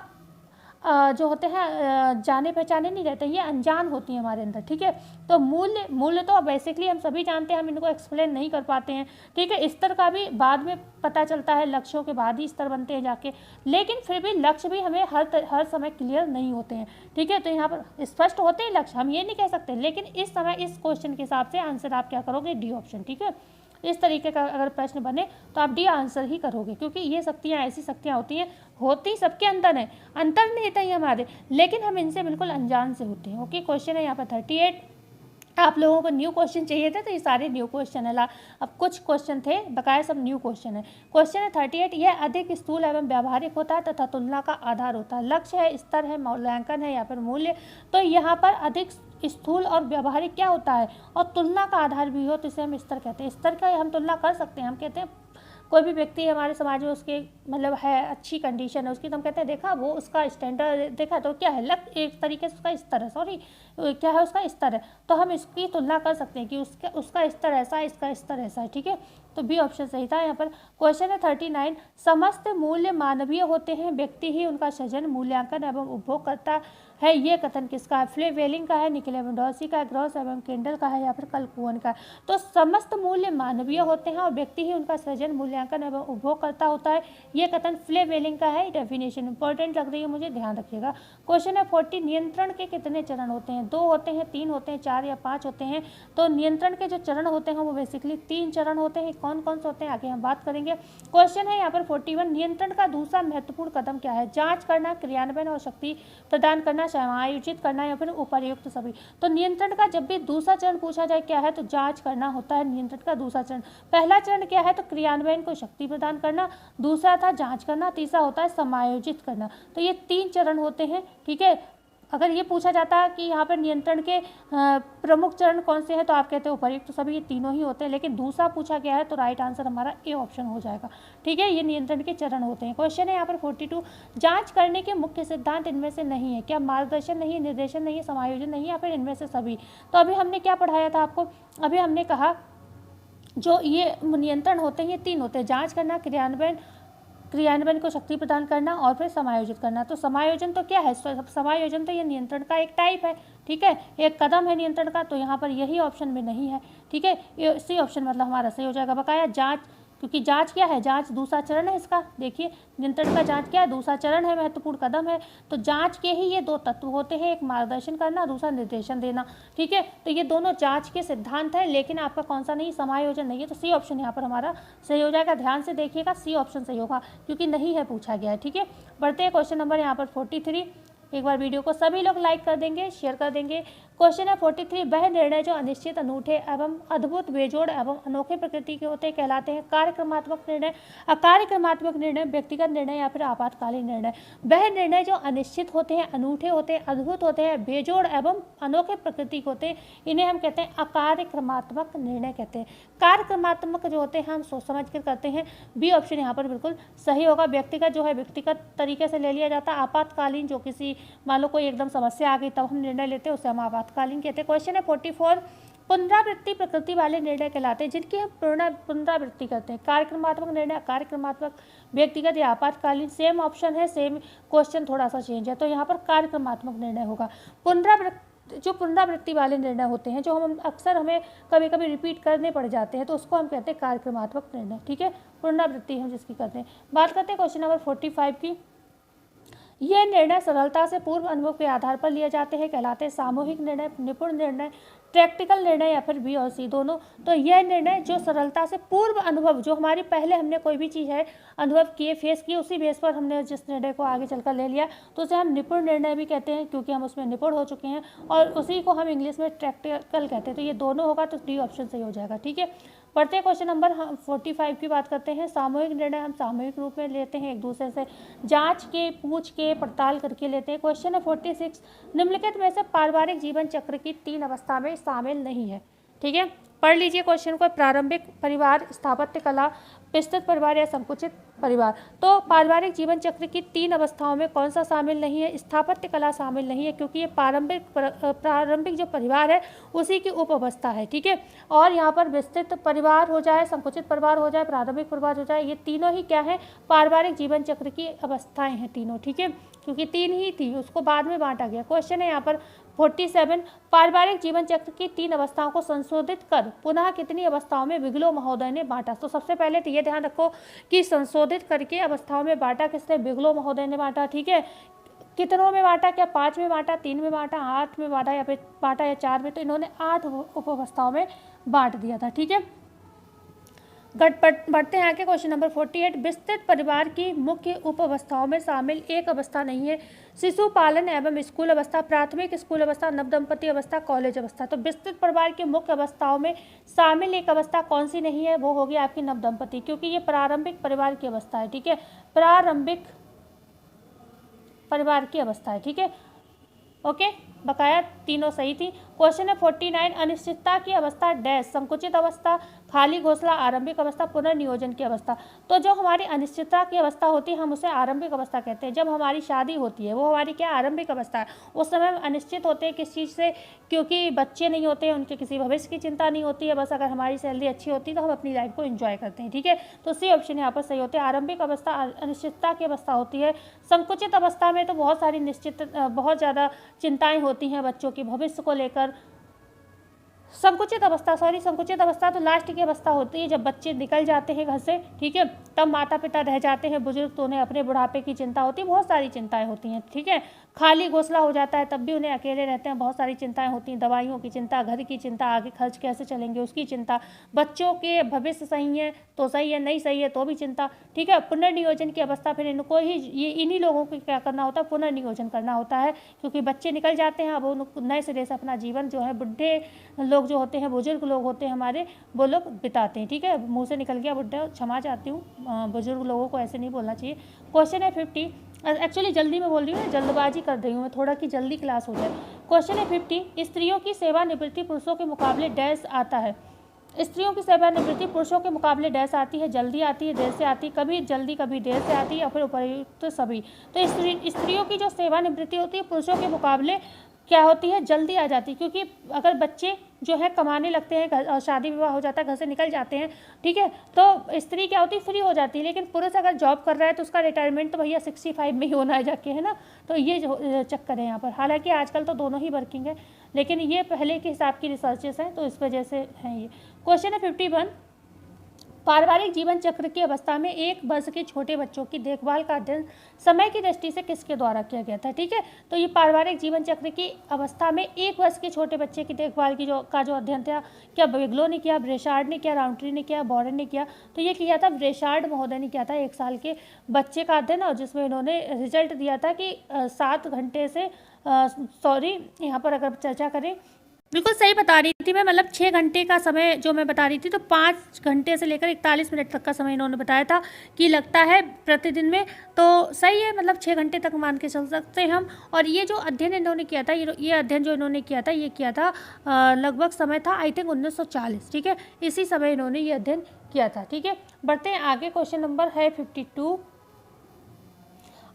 A: जो होते हैं जाने पहचाने नहीं रहते, ये अनजान होती हैं हमारे अंदर, ठीक है। तो मूल्य तो बेसिकली हम सभी जानते हैं, हम इनको एक्सप्लेन नहीं कर पाते हैं, ठीक है। स्तर का भी बाद में पता चलता है, लक्ष्यों के बाद ही स्तर बनते हैं जाके, लेकिन फिर भी लक्ष्य भी हमें हर समय क्लियर नहीं होते हैं, ठीक है। तो यहाँ पर स्पष्ट होते हैं लक्ष्य, हम ये नहीं कह सकते, लेकिन इस समय इस क्वेश्चन के हिसाब से आंसर आप क्या करोगे, डी ऑप्शन, ठीक है। इस तरीके का अगर प्रश्न बने तो आप डी आंसर ही करोगे, क्योंकि ये शक्तियाँ ऐसी शक्तियाँ होती सबके अंदर है, अंतर नहीं है हमारे, लेकिन हम इनसे बिल्कुल अनजान से होते हैं। ओके, क्वेश्चन है यहाँ पर 38। आप लोगों को न्यू क्वेश्चन चाहिए थे तो ये सारे न्यू क्वेश्चन है। अब कुछ क्वेश्चन थे बकाया, सब न्यू क्वेश्चन है। क्वेश्चन है 38, यह अधिक स्थूल एवं व्यावहारिक होता है तथा तुलना का आधार होता है। लक्ष्य है, स्तर है, मूल्यांकन है या फिर मूल्य। तो यहाँ पर अधिक स्थूल और व्यावहारिक क्या होता है, और तुलना का आधार भी हो तो इसे हम स्तर कहते हैं। स्तर का हम तुलना कर सकते हैं, हम कहते हैं कोई भी व्यक्ति हमारे समाज में उसके मतलब है अच्छी कंडीशन है उसकी, तो हम कहते हैं देखा वो उसका स्टैंडर्ड देखा, तो क्या है लक्ष्य एक तरीके से उसका स्तर है, सॉरी क्या है उसका स्तर है, तो हम इसकी तुलना कर सकते हैं कि उसका स्तर ऐसा है, इसका स्तर ऐसा है, ठीक है। तो बी ऑप्शन सही था यहाँ पर। क्वेश्चन है 39, समस्त मूल्य मानवीय होते हैं, व्यक्ति ही उनका सृजन, मूल्यांकन एवं उपभोग करता है, ये कथन किसका है, फ्लेवेलिंग का है, निकोलेवोंडोस्की का है, ग्रॉस एवं केंडल का है या फिर कलकुअन का है। तो समस्त मूल्य मानवीय होते हैं और व्यक्ति ही उनका सृजन, मूल्यांकन एवं उपभोग करता होता है, ये कथन फ्लेवेलिंग का है। डेफिनेशन इंपॉर्टेंट लग रही है मुझे, ध्यान रखिएगा। क्वेश्चन है 40, नियंत्रण के कितने चरण होते हैं, 2 होते हैं, 3 होते हैं, 4 या 5 होते हैं। तो नियंत्रण के जो चरण होते हैं वो बेसिकली 3 चरण होते हैं। कौन कौन से होते हैं आगे हम बात करेंगे। क्वेश्चन है यहाँ पर 41, नियंत्रण का दूसरा महत्वपूर्ण कदम क्या है, जांच करना, क्रियान्वयन और शक्ति प्रदान करना, समायोजित करना या फिर उपर्युक्त सभी। तो नियंत्रण का जब भी दूसरा चरण पूछा जाए क्या है, तो जांच करना होता है नियंत्रण का दूसरा चरण। पहला चरण क्या है, तो क्रियान्वयन को शक्ति प्रदान करना, दूसरा था जांच करना, तीसरा होता है समायोजित करना। तो ये 3 चरण होते हैं, ठीक है। अगर ये पूछा जाता है कि यहाँ पर नियंत्रण के प्रमुख चरण कौन से हैं, तो आप कहते हैं उपर्युक्त तो सभी, ये तीनों ही होते हैं, लेकिन दूसरा पूछा गया है तो राइट आंसर हमारा ए ऑप्शन हो जाएगा, ठीक है। ये नियंत्रण के चरण होते हैं। क्वेश्चन है यहाँ पर 42, जांच करने के मुख्य सिद्धांत इनमें से नहीं है, क्या मार्गदर्शन नहीं है, निर्देशन नहीं है, समायोजन नहीं है या फिर इनमें से सभी। तो अभी हमने क्या पढ़ाया था आपको, अभी हमने कहा जो ये नियंत्रण होते हैं ये 3 होते हैं, जाँच करना, क्रियान्वयन को शक्ति प्रदान करना और फिर समायोजित करना। तो समायोजन तो क्या है, समायोजन तो ये नियंत्रण का एक टाइप है, ठीक है, एक कदम है नियंत्रण का, तो यहाँ पर यही ऑप्शन में नहीं है, ठीक है। ये सी ऑप्शन मतलब हमारा सही हो जाएगा। बकाया जांच, क्योंकि जांच क्या है, जांच दूसरा चरण है इसका, देखिए नियंत्रण का जांच क्या है, दूसरा चरण है, महत्वपूर्ण कदम है। तो जांच के ही ये 2 तत्व होते हैं, एक मार्गदर्शन करना, दूसरा निर्देशन देना, ठीक है। तो ये दोनों जांच के सिद्धांत है, लेकिन आपका कौन सा नहीं, समायोजन नहीं है। तो सी ऑप्शन यहाँ पर हमारा सही हो जाएगा। ध्यान से देखिएगा, सी ऑप्शन सही होगा क्योंकि नहीं है पूछा गया है, ठीक है। बढ़ते हैं क्वेश्चन नंबर यहाँ पर 43। एक बार वीडियो को सभी लोग लाइक कर देंगे, शेयर कर देंगे। क्वेश्चन है 43, वह निर्णय जो अनिश्चित, अनूठे एवं अद्भुत, बेजोड़ एवं अनोखे प्रकृति के होते कहलाते हैं कार्यक्रमात्मक निर्णय, अकार्यक्रमात्मक निर्णय, व्यक्तिगत निर्णय या फिर आपातकालीन निर्णय। वह निर्णय जो अनिश्चित होते हैं, अनूठे होते हैं, अद्भुत होते हैं, बेजोड़ एवं अनोखे प्रकृति के होते हैं, इन्हें हम कहते हैं अकार्यक्रमात्मक निर्णय कहते हैं। कार्यक्रमात्मक जो होते हैं हम सोच समझ कर करते हैं, बी ऑप्शन यहाँ पर बिल्कुल सही होगा। व्यक्तिगत जो है व्यक्तिगत तरीके से ले लिया जाता है, आपातकालीन जो किसी मान लो कोई एकदम समस्या आ गई तब हम निर्णय लेते हैं उसे हम आपातकालीन कहते हैं। क्वेश्चन है 44, पुनरावृत्ति प्रकृति वाले निर्णय कहलाते हैं जिनकी हम पुनरावृत्ति करते हैं। कार्यक्रमात्मक निर्णय, कार्यक्रमात्मक, व्यक्तिगत या आपातकालीन, सेम ऑप्शन है, सेम क्वेश्चन थोड़ा सा चेंज है, तो यहाँ पर कार्यक्रमात्मक निर्णय होगा। जो पुनरावृत्ति वाले निर्णय होते हैं, जो हम अक्सर हमें कभी कभी रिपीट करने पड़ जाते हैं, तो उसको हम कहते हैं कार्यक्रमात्मक निर्णय, ठीक है। पुनरावृत्ति हम जिसकी करते हैं। बात करते हैं क्वेश्चन नंबर 45 की। ये निर्णय सरलता से पूर्व अनुभव के आधार पर लिए जाते हैं कहलाते हैं सामूहिक निर्णय, निपुण निर्णय, प्रैक्टिकल निर्णय या फिर बी और सी दोनों। तो यह निर्णय जो सरलता से पूर्व अनुभव, जो हमारी पहले हमने कोई भी चीज़ है अनुभव किए, फेस किए, उसी बेस पर हमने जिस निर्णय को आगे चलकर ले लिया, तो उसे हम निपुण निर्णय भी कहते हैं क्योंकि हम उसमें निपुण हो चुके हैं, और उसी को हम इंग्लिश में प्रैक्टिकल कहते हैं। तो ये दोनों होगा, तो डी ऑप्शन सही हो जाएगा, ठीक है। पढ़ते हैं क्वेश्चन नंबर 45 की बात करते हैं। सामूहिक निर्णय हम सामूहिक रूप में लेते हैं, एक दूसरे से जांच के, पूछ के, पड़ताल करके लेते हैं। क्वेश्चन है 46, निम्नलिखित में से पारिवारिक जीवन चक्र की 3 अवस्था में शामिल नहीं है, ठीक है। पढ़ लीजिए क्वेश्चन को। प्रारंभिक परिवार, स्थापत्य कला, विस्तृत परिवार या संकुचित परिवार। तो पारिवारिक जीवन चक्र की 3 अवस्थाओं में कौन सा शामिल नहीं है? स्थापत्य कला शामिल नहीं है, क्योंकि ये प्रारंभिक जो परिवार है उसी की उप अवस्था है, ठीक है। और यहाँ पर विस्तृत परिवार हो जाए, संकुचित परिवार हो जाए, प्रारंभिक परिवार हो जाए, ये तीनों ही क्या है? पारिवारिक जीवन चक्र की अवस्थाएं हैं तीनों, ठीक है, क्योंकि 3 ही थी, उसको बाद में बांटा गया। क्वेश्चन है यहाँ पर 47, पारिवारिक जीवन चक्र की 3 अवस्थाओं को संशोधित कर पुनः कितनी अवस्थाओं में बिगलो महोदय ने बांटा? तो सबसे पहले तो ये ध्यान रखो कि संशोधित करके अवस्थाओं में बांटा किसने? बिगलो महोदय ने बांटा, ठीक है। कितनों में बांटा? क्या 5 में बांटा, 3 में बांटा, 8 में बांटा या फिर बांटा या 4 में? तो इन्होंने 8 उप अवस्थाओं में बांट दिया था, ठीक है। बढ़ते हैं आगे। क्वेश्चन नंबर 48, विस्तृत परिवार की मुख्य उप अवस्थाओं में शामिल एक अवस्था नहीं है? शिशु पालन एवं स्कूल अवस्था, प्राथमिक स्कूल अवस्था, नवदंपति अवस्था, कॉलेज अवस्था। तो विस्तृत परिवार की मुख्य अवस्थाओं में शामिल एक अवस्था कौन सी नहीं है? वो होगी आपकी नवदंपति, क्योंकि ये प्रारंभिक परिवार की अवस्था है, ठीक है, प्रारंभिक परिवार की अवस्था है, ठीक है, ओके। बकाया तीनों सही थी। क्वेश्चन है 49, अनिश्चितता की अवस्था डैश, संकुचित अवस्था, खाली घोंसला, आरंभिक अवस्था, पुनर्नियोजन की अवस्था। तो जो हमारी अनिश्चितता की अवस्था होती है हम उसे आरंभिक अवस्था कहते हैं। जब हमारी शादी होती है वो हमारी क्या? आरंभिक अवस्था है। उस समय हम अनिश्चित होते हैं किस चीज़ से? क्योंकि बच्चे नहीं होते हैं, उनके किसी भविष्य की चिंता नहीं होती है, बस अगर हमारी सैलरी अच्छी होती है तो हम अपनी लाइफ को एंजॉय करते हैं, ठीक है। तो सी ऑप्शन यहाँ पर सही होते हैं। आरंभिक अवस्था अनिश्चितता की अवस्था होती है। संकुचित अवस्था में तो बहुत सारी बहुत ज़्यादा चिंताएँ होती हैं बच्चों की भविष्य को लेकर। संकुचित अवस्था तो लास्ट की अवस्था होती है जब बच्चे निकल जाते हैं घर से, ठीक है, तब माता पिता रह जाते हैं बुजुर्ग, तो उन्हें अपने बुढ़ापे की चिंता होती है, बहुत सारी चिंताएं होती हैं, ठीक है। खाली घोंसला हो जाता है तब भी उन्हें अकेले रहते हैं, बहुत सारी चिंताएं होती हैं, दवाइयों की चिंता, घर की चिंता, आगे खर्च कैसे चलेंगे उसकी चिंता, बच्चों के भविष्य सही है तो सही है, नहीं सही है तो भी चिंता, ठीक है। पुनर्नियोजन की अवस्था फिर इनको ही इन्हीं लोगों को क्या करना होता है? पुनर्नियोजन करना होता है, क्योंकि बच्चे निकल जाते हैं, अब उनको नए सिरे से अपना जीवन जो है बुढ़े लोग जो होते हैं, बुजुर्ग लोग होते हैं हमारे, वो लोग बिताते हैं, ठीक है। मुंह से निकल गया बुढ़ा, क्षमा चाहती हूँ, बुजुर्ग लोगों को ऐसे नहीं बोलना चाहिए। क्वेश्चन है 50, एक्चुअली जल्दी में बोल रही हूँ, जल्दबाजी कर रही हूँ मैं थोड़ा कि जल्दी क्लास हो जाए। क्वेश्चन है 50, स्त्रियों की सेवानिवृत्ति पुरुषों के मुकाबले डैश आता है? स्त्रियों की सेवानिवृत्ति पुरुषों के मुकाबले डैश आती है? जल्दी आती है, देर से आती है, कभी जल्दी कभी देर से आती है, या फिर उपर्युक्त सभी। तो स्त्रियों की जो सेवानिवृत्ति होती है पुरुषों के मुकाबले क्या होती है? जल्दी आ जाती है, क्योंकि अगर बच्चे जो है कमाने लगते हैं, घर शादी विवाह हो जाता है, घर से निकल जाते हैं, ठीक है, तो स्त्री क्या होती है? फ्री हो जाती है। लेकिन पुरुष अगर जॉब कर रहा है तो उसका रिटायरमेंट तो भैया 65 में ही होना है जाके, है ना। तो ये जो चक्कर है यहाँ पर, हालांकि आजकल तो दोनों ही वर्किंग है, लेकिन ये पहले के हिसाब की रिसर्चेस हैं तो इस वजह से हैं ये। क्वेश्चन है 51, पारिवारिक जीवन चक्र की अवस्था में 1 वर्ष के छोटे बच्चों की देखभाल का अध्ययन समय की दृष्टि से किसके द्वारा किया गया था? ठीक है, तो ये पारिवारिक जीवन चक्र की अवस्था में 1 वर्ष के छोटे बच्चे की देखभाल की जो अध्ययन था, क्या बिगलो ने किया, ब्रेशार्ड ने किया, राउंट्री ने किया, बॉरेन ने किया? तो ये किया था ब्रेशार्ड महोदय ने किया था 1 साल के बच्चे का अध्ययन, और जिसमें इन्होंने रिजल्ट दिया था कि 7 घंटे से यहाँ पर अगर चर्चा करें, बिल्कुल सही बता रही थी मैं, मतलब 6 घंटे का समय जो मैं बता रही थी, तो 5 घंटे से लेकर 41 मिनट तक का समय इन्होंने बताया था कि लगता है प्रतिदिन में, तो सही है, मतलब 6 घंटे तक मान के चल सकते हैं हम। और ये जो अध्ययन इन्होंने किया था, ये अध्ययन जो इन्होंने किया था, ये किया था लगभग समय था आई थिंक 1940, ठीक है, इसी समय इन्होंने ये अध्ययन किया था, ठीक है। बढ़ते हैं आगे, क्वेश्चन नंबर है 52।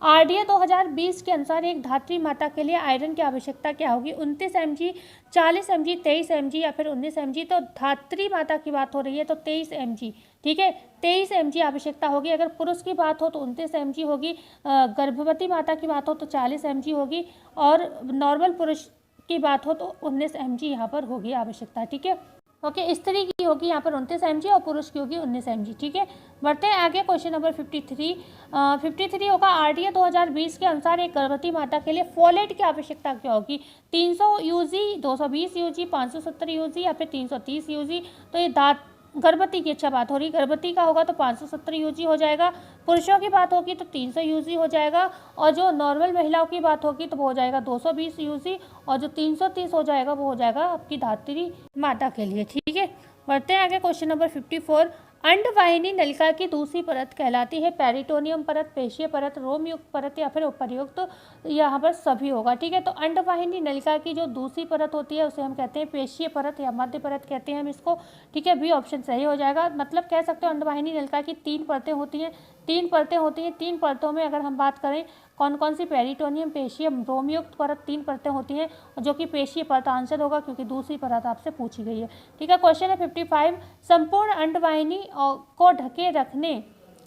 A: आरडीए 2020 के अनुसार एक धात्री माता के लिए आयरन की आवश्यकता क्या होगी? 29 mg, 40 mg, 23 mg या फिर 19 mg? तो धात्री माता की बात हो रही है तो 23 mg, ठीक है, 23 mg आवश्यकता होगी। अगर पुरुष की बात हो तो 29 mg होगी, गर्भवती माता की बात हो तो 40 mg होगी, और नॉर्मल पुरुष की बात हो तो 19 mg यहाँ पर होगी आवश्यकता, ठीक है। ओके, स्त्री की होगी यहाँ पर 29 mg और पुरुष की होगी 19 mg, ठीक है। बढ़ते हैं आगे, क्वेश्चन नंबर 53 होगा, आरडीए 2020 के अनुसार एक गर्भवती माता के लिए फोलेट की आवश्यकता क्या होगी? 300 यूजी, 220 यूजी, 570 यूजी या फिर 330 यूजी? तो ये गर्भवती की अच्छा बात हो रही, गर्भवती का होगा तो 570 यूजी हो जाएगा, पुरुषों की बात होगी तो 300 यूजी हो जाएगा, और जो नॉर्मल महिलाओं की बात होगी तो वो हो जाएगा 220 यूजी, और जो 330 हो जाएगा वो हो जाएगा आपकी धात्री माता के लिए, ठीक है। बढ़ते हैं आगे, क्वेश्चन नंबर 54। अंडवाहिनी नलिका की दूसरी परत कहलाती है पेरिटोनियम परत, पेशीय परत, रोम युक्त परत या फिर उपर्युक्त, तो यहाँ पर सभी होगा। ठीक है, तो अंडवाहिनी नलिका की जो दूसरी परत होती है उसे हम कहते हैं पेशीय परत या मध्य परत कहते हैं हम इसको। ठीक है, बी ऑप्शन सही हो जाएगा। मतलब कह सकते हो अंडवाहिनी नलिका की 3 परतें होती हैं, 3 परतें होती हैं। 3 परतों में अगर हम बात करें कौन कौन सी, पेरिटोनियम, पेशीय, रोमयुक्त परत, 3 परतें होती हैं, जो कि पेशीय परत आंसर होगा क्योंकि दूसरी परत आपसे पूछी गई है। ठीक है, क्वेश्चन है 55, संपूर्ण अंडवाहिनी को ढके रखने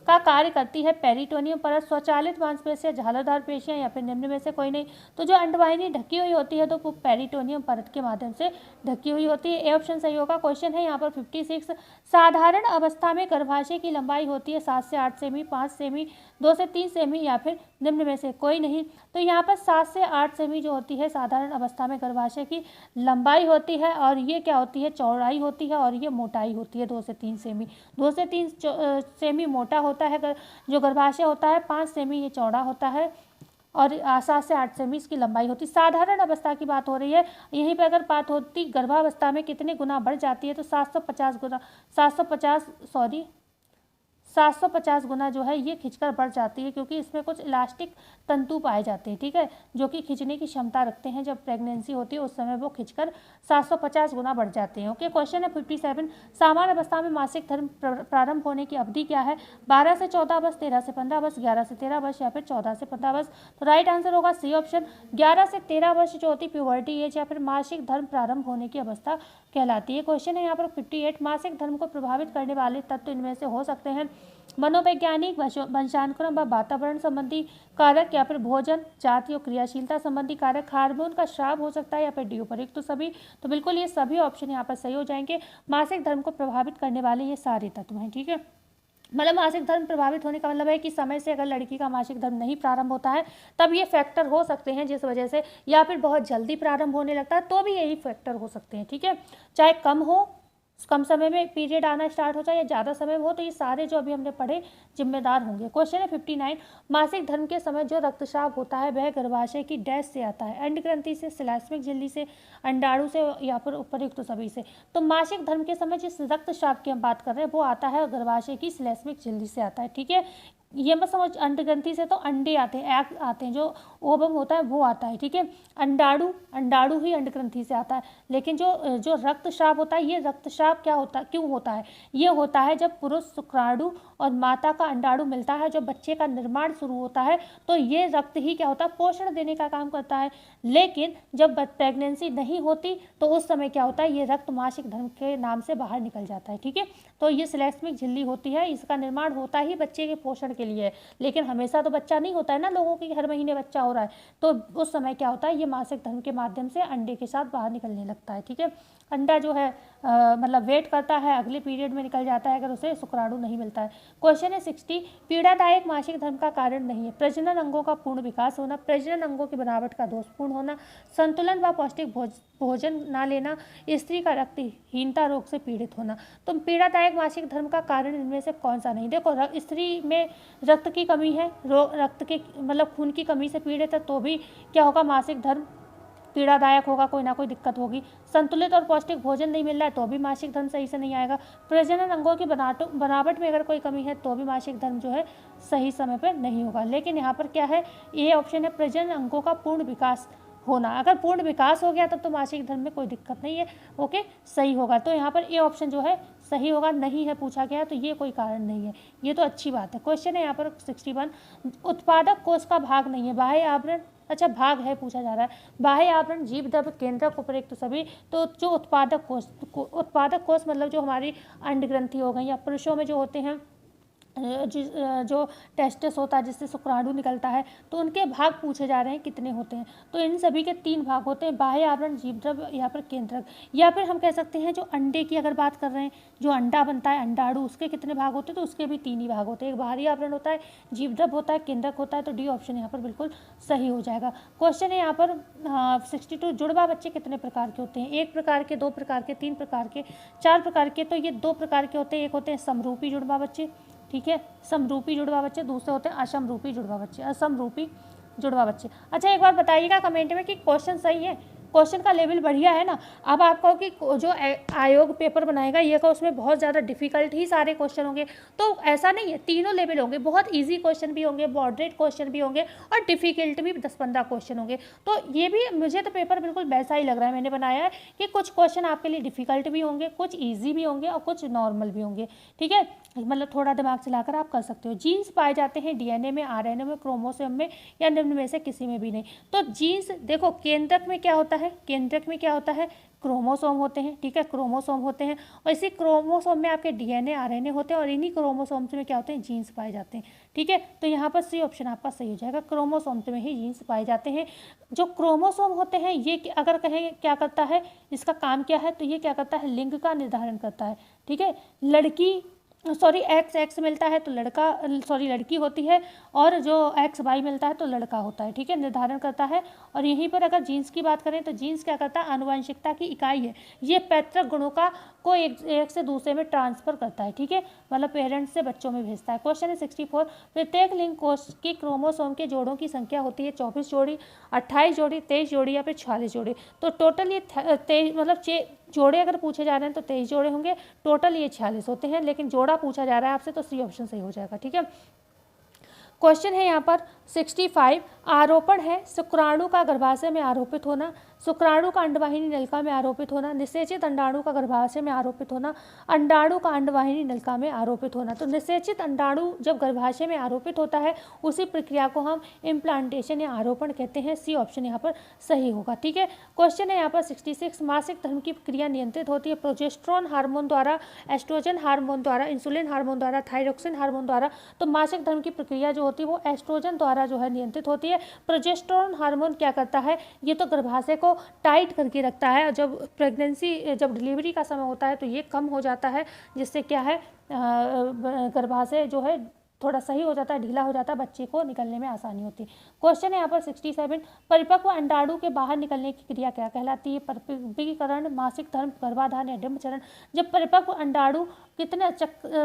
A: का कार्य करती है पेरिटोनियम परत, स्वचालित मांसपेशियां, झालरदार पेशियां या फिर निम्न में से कोई नहीं। तो जो अंडवाहिनी ढकी हुई होती है तो वो पेरिटोनियम परत के माध्यम से ढकी हुई होती है। ए ऑप्शन सही होगा। क्वेश्चन है यहाँ पर 56, साधारण अवस्था में गर्भाशय की लंबाई होती है 7 से 8 सेमी, 5 सेमी, 2 से 3 सेमी या फिर निम्न में से कोई नहीं। तो यहाँ पर 7 से 8 सेमी जो होती है साधारण अवस्था में गर्भाशय की लंबाई होती है, और ये क्या होती है, चौड़ाई होती है, और ये मोटाई होती है 2 से 3 सेमी। 2 से 3 सेमी मोटा होता है जो गर्भाशय होता है, 5 सेमी ये चौड़ा होता है, और 7 से 8 सेमी इसकी लंबाई होती। साधारण अवस्था की बात हो रही है, यहीं पर अगर बात होती गर्भावस्था में कितने गुना बढ़ जाती है तो 750 गुना जो है ये खिंचकर बढ़ जाती है, क्योंकि इसमें कुछ इलास्टिक तंतु पाए जाते हैं। ठीक है, जो कि खिंचने की क्षमता रखते हैं। जब प्रेगनेंसी होती है उस समय वो खिंचकर 750 गुना बढ़ जाते हैं। ओके, क्वेश्चन है 57, सामान्य अवस्था में मासिक धर्म प्रारंभ होने की अवधि क्या है, 12 से 14 वर्ष, 13 से 15 वर्ष, 11 से 13 वर्ष या फिर 14 से 15 वर्ष। तो राइट आंसर होगा सी ऑप्शन, 11 से 13 वर्ष जो होती प्यूबर्टी एज या फिर मासिक धर्म प्रारंभ होने की अवस्था कहलाती है। क्वेश्चन है यहाँ पर 58, मासिक धर्म को प्रभावित करने वाले तत्व इनमें से हो सकते हैं मनोवैज्ञानिक, वंशानुक्रम व वातावरण संबंधी कारक या फिर भोजन, जाति और क्रियाशीलता संबंधी कारक, हार्मोन का स्राव हो सकता है या फिर डी उपर्युक्त तो सभी। तो बिल्कुल ये सभी ऑप्शन यहाँ पर सही हो जाएंगे। मासिक धर्म को प्रभावित करने वाले ये सारे तत्व हैं। ठीक है, मतलब मासिक धर्म प्रभावित होने का मतलब है कि समय से अगर लड़की का मासिक धर्म नहीं प्रारंभ होता है तब ये फैक्टर हो सकते हैं जिस वजह से, या फिर बहुत जल्दी प्रारंभ होने लगता है तो भी यही फैक्टर हो सकते हैं। ठीक है, चाहे कम समय में पीरियड आना स्टार्ट हो जाए या ज़्यादा समय में हो, तो ये सारे जो अभी हमने पढ़े जिम्मेदार होंगे। क्वेश्चन है 59, मासिक धर्म के समय जो रक्तस्राव होता है वह गर्भाशय की डैश से आता है, अंड ग्रंथि से, सिलास्मिक झिल्ली से, अंडाणु से या फिर उपर्युक्त सभी से। तो मासिक धर्म के समय जिस रक्तस्राव की हम बात कर रहे हैं वो आता है गर्भाशय की सिलास्मिक झिल्ली से आता है। ठीक है, ये मत समझ अंड ग्रंथि से तो अंडे आते हैं, एग आते हैं, जो ओवम होता है वो आता है। ठीक है, अंडाणु ही अंड ग्रंथि से आता है। लेकिन जो रक्तस्राव होता है, ये रक्तस्राव क्या होता है, क्यों होता है, ये होता है जब पुरुष शुक्राणु और माता का अंडाणु मिलता है, जो बच्चे का निर्माण शुरू होता है, तो ये रक्त ही क्या होता है, पोषण देने का काम करता है। लेकिन जब प्रेगनेंसी नहीं होती तो उस समय क्या होता है, ये रक्त मासिक धर्म के नाम से बाहर निकल जाता है। ठीक है, तो ये सिलेस्मिक झिल्ली होती है, इसका निर्माण होता ही बच्चे के पोषण के लिए है। लेकिन हमेशा तो बच्चा नहीं होता है ना, लोगों की हर महीने बच्चा हो रहा है, तो उस समय क्या होता है, ये मासिक धर्म के माध्यम से अंडे के साथ बाहर निकलने लगता है। ठीक है, अंडा जो है मतलब वेट करता है, अगले पीरियड में निकल जाता है अगर उसे शुक्राणु नहीं मिलता है। क्वेश्चन है 60, पीड़ादायक मासिक धर्म का कारण नहीं है, प्रजनन अंगों का पूर्ण विकास होना, प्रजनन अंगों की बनावट का दोषपूर्ण होना, संतुलन व पौष्टिक भोजन ना लेना, स्त्री का रक्तहीनता रोग से पीड़ित होना। तो पीड़ादायक मासिक धर्म का कारण इनमें से कौन सा नहीं। देखो, स्त्री में रक्त की कमी है, रक्त के मतलब खून की कमी से पीड़ित है तो भी क्या होगा, मासिक धर्म पीड़ादायक होगा, कोई ना कोई दिक्कत होगी। संतुलित और पौष्टिक भोजन नहीं मिल रहा है तो भी मासिक धर्म सही से नहीं आएगा। प्रजनन अंगों की बनावट में अगर कोई कमी है तो भी मासिक धर्म जो है सही समय पर नहीं होगा। लेकिन यहाँ पर क्या है, ये ऑप्शन है प्रजनन अंगों का पूर्ण विकास होना। अगर पूर्ण विकास हो गया तब तो मासिक धर्म में कोई दिक्कत नहीं है। ओके, सही होगा। तो यहाँ पर ये ऑप्शन जो है सही होगा, नहीं है पूछा गया तो ये कोई कारण नहीं है, ये तो अच्छी बात है। क्वेश्चन है यहाँ पर 61, उत्पादक कोष का भाग नहीं है, बाह्य आवरण, अच्छा भाग है पूछा जा रहा है, बाह्य आवरण, जीव द्रव्य, केंद्रक, उपर्युक्त सभी। तो जो उत्पादक कोष मतलब जो हमारी अंड ग्रंथि हो गई या पुरुषों में जो होते हैं जो टेस्टिस होता है जिससे शुक्राणु निकलता है, तो उनके भाग पूछे जा रहे हैं कितने होते हैं। तो इन सभी के 3 भाग होते हैं, बाह्य आवरण, जीवद्रव्य या फिर केंद्रक। या फिर हम कह सकते हैं जो अंडे की अगर बात कर रहे हैं, जो अंडा बनता है अंडाणु, उसके कितने भाग होते हैं, तो उसके भी 3 ही भाग होते हैं, एक बाहरी आवरण होता है, जीवद्रव्य होता है, केंद्रक होता है। तो डी ऑप्शन यहाँ पर बिल्कुल सही हो जाएगा। क्वेश्चन है यहाँ पर 62, जुड़वा बच्चे कितने प्रकार के होते हैं, 1 प्रकार के, 2 प्रकार के, 3 प्रकार के, 4 प्रकार के। तो ये 2 प्रकार के होते हैं, एक होते हैं समरूपी जुड़वा बच्चे, ठीक है, समरूपी जुड़वा बच्चे, दूसरे होते हैं असमरूपी जुड़वा बच्चे, असमरूपी जुड़वा बच्चे। अच्छा, एक बार बताइएगा कमेंट में कि क्वेश्चन सही है, क्वेश्चन का लेवल बढ़िया है ना। अब आप कहो कि जो आयोग पेपर बनाएगा ये का उसमें बहुत ज़्यादा डिफिकल्ट ही सारे क्वेश्चन होंगे, तो ऐसा नहीं है, तीनों लेवल होंगे, बहुत ईजी क्वेश्चन भी होंगे, मॉडरेट क्वेश्चन भी होंगे और डिफिकल्ट भी 10-15 क्वेश्चन होंगे। तो ये भी मुझे तो पेपर बिल्कुल वैसा ही लग रहा है, मैंने बनाया है कि कुछ क्वेश्चन आपके लिए डिफिकल्ट भी होंगे, कुछ ईजी भी होंगे और कुछ नॉर्मल भी होंगे, ठीक है। मतलब थोड़ा दिमाग चलाकर आप कर सकते हो। जीन्स पाए जाते हैं डीएनए में, आरएनए में, क्रोमोसोम में या निम्न में से किसी में भी नहीं। तो जीन्स देखो, केंद्रक में क्या होता है, केंद्रक में क्या होता है, क्रोमोसोम होते हैं, ठीक है, क्रोमोसोम होते हैं और इसी क्रोमोसोम में आपके डीएनए आरएनए होते हैं और इन्हीं क्रोमोसोम्स में क्या होते हैं, जीन्स पाए जाते हैं, ठीक है। तो यहाँ पर सी ऑप्शन आपका सही हो जाएगा, क्रोमोसोम्स में ही जीन्स पाए जाते हैं। जो क्रोमोसोम होते हैं ये अगर कहें क्या करता है, इसका काम क्या है, तो ये क्या करता है, लिंग का निर्धारण करता है, ठीक है। लड़की सॉरी एक्स मिलता है तो लड़का लड़की होती है और जो एक्स वाई मिलता है तो लड़का होता है, ठीक है, निर्धारण करता है। और यहीं पर अगर जीन्स की बात करें तो जीन्स क्या करता है, आनुवंशिकता की इकाई है, ये पैतृक गुणों को एक से दूसरे में ट्रांसफर करता है, ठीक है, मतलब पेरेंट्स से बच्चों में भेजता है। क्वेश्चन है 64, प्रत्येक लिंग कोश की क्रोमोसोम के जोड़ों की संख्या होती है 24 जोड़ी, 28 जोड़ी, 23 जोड़ी या फिर 46 जोड़ी। तो टोटल ये 23 मतलब जोड़े अगर पूछे जा रहे हैं तो 23 जोड़े होंगे, टोटल ये 46 होते हैं, लेकिन जोड़ा पूछा जा रहा है आपसे तो सी ऑप्शन सही हो जाएगा, ठीक है। क्वेश्चन है यहाँ पर 65, आरोपण है शुक्राणु का गर्भाशय में आरोपित होना, शुक्राणु का अंडवाहिनी नलिका में आरोपित होना, निषेचित अंडाणु का गर्भाशय में आरोपित होना, अंडाणु का अंडवाहिनी नलिका में आरोपित होना। तो निषेचित अंडाणु जब गर्भाशय में आरोपित होता है उसी प्रक्रिया को हम इम्प्लांटेशन या आरोपण कहते हैं, सी ऑप्शन यहाँ पर सही होगा, ठीक है। क्वेश्चन है यहाँ पर 66, मासिक धर्म की प्रक्रिया नियंत्रित होती है प्रोजेस्टेरोन हार्मोन द्वारा, एस्ट्रोजन हार्मोन द्वारा, इंसुलिन हार्मोन द्वारा, थायरोक्सिन हार्मोन द्वारा। तो मासिक धर्म की प्रक्रिया जो होती है वो एस्ट्रोजन द्वारा जो है नियंत्रित होती है। प्रोजेस्टेरोन हार्मोन क्या करता है, ये तो गर्भाशय को टाइट करके रखता है, जब प्रेगनेंसी जब डिलीवरी का समय होता है तो ये कम हो जाता है, जिससे क्या है गर्भाशय जो है थोड़ा सही हो जाता है, ढीला हो जाता है, बच्चे को निकलने में आसानी होती है। क्वेश्चन है यहाँ पर 67, परिपक्व अंडाणु के बाहर निकलने की क्रिया क्या कहलाती है, परिपक्वीकरण, मासिक धर्म, गर्भाधान या डिम्बचरण। जब परिपक्व अंडाणु कितने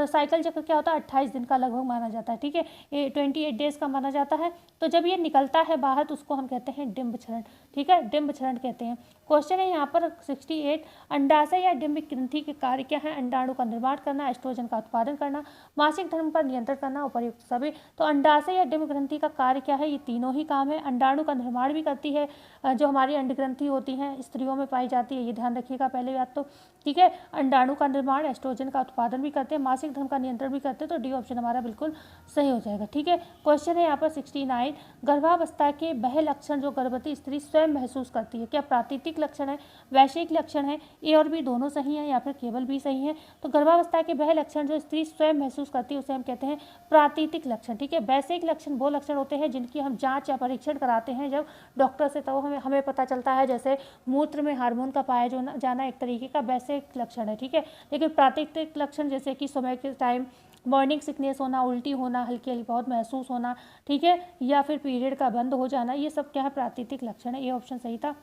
A: साइकिल चक्र क्या होता है, 28 दिन का लगभग माना जाता है, ठीक है, ये 28 डेज का माना जाता है। तो जब ये निकलता है बाहर तो उसको हम कहते हैं डिम्बचरण, ठीक है, डिम्बचरण कहते हैं। क्वेश्चन है यहाँ पर 68, अंडाशय या डिम्बिक ग्रंथि के कार्य क्या है, अंडाणु का निर्माण करना, एस्ट्रोजन का उत्पादन करना, मासिक धर्म पर नियंत्रण करना, उपर्युक्त सभी। तो अंडाशय या डिम्ब ग्रंथि का कार्य क्या है, ये तीनों ही काम है। अंडाणु का निर्माण भी करती है, जो हमारी अंड ग्रंथि होती हैं स्त्रियों में पाई जाती है, ये ध्यान रखिएगा पहले बात तो, ठीक है। अंडाणु का निर्माण, एस्ट्रोजन का उत्पादन भी करते हैं, मासिक धर्म का नियंत्रण भी करते हैं। तो डी ऑप्शन हमारा बिल्कुल सही हो जाएगा, ठीक है। क्वेश्चन है यहाँ पर 69, गर्भावस्था के वह लक्षण जो गर्भवती स्त्री स्वयं महसूस करती है, क्या प्राकृतिक लक्षण है, वैश्विक लक्षण है, ए और बी दोनों सही हैं या फिर केवल बी सही है। तो गर्भावस्था के वह लक्षण जो स्त्री स्वयं महसूस करती है उसे हम कहते हैं प्राकृतिक लक्षण, ठीक है। वैश्विक लक्षण वो लक्षण होते हैं जिनकी हम जांच या परीक्षण कराते हैं जब डॉक्टर से, तो हमें पता चलता है, जैसे मूत्र में हार्मोन का पाया जाना एक तरीके का वैश्विक लक्षण है, ठीक है। लेकिन प्राकृतिक लक्षण जैसे कि समय के टाइम मॉर्निंग सिकनेस होना, उल्टी होना, हल्की हल्की बहुत महसूस होना, ठीक है, या फिर पीरियड का बंद हो जाना, ये सब क्या है, प्राकृतिक लक्षण है, ये ऑप्शन सही था।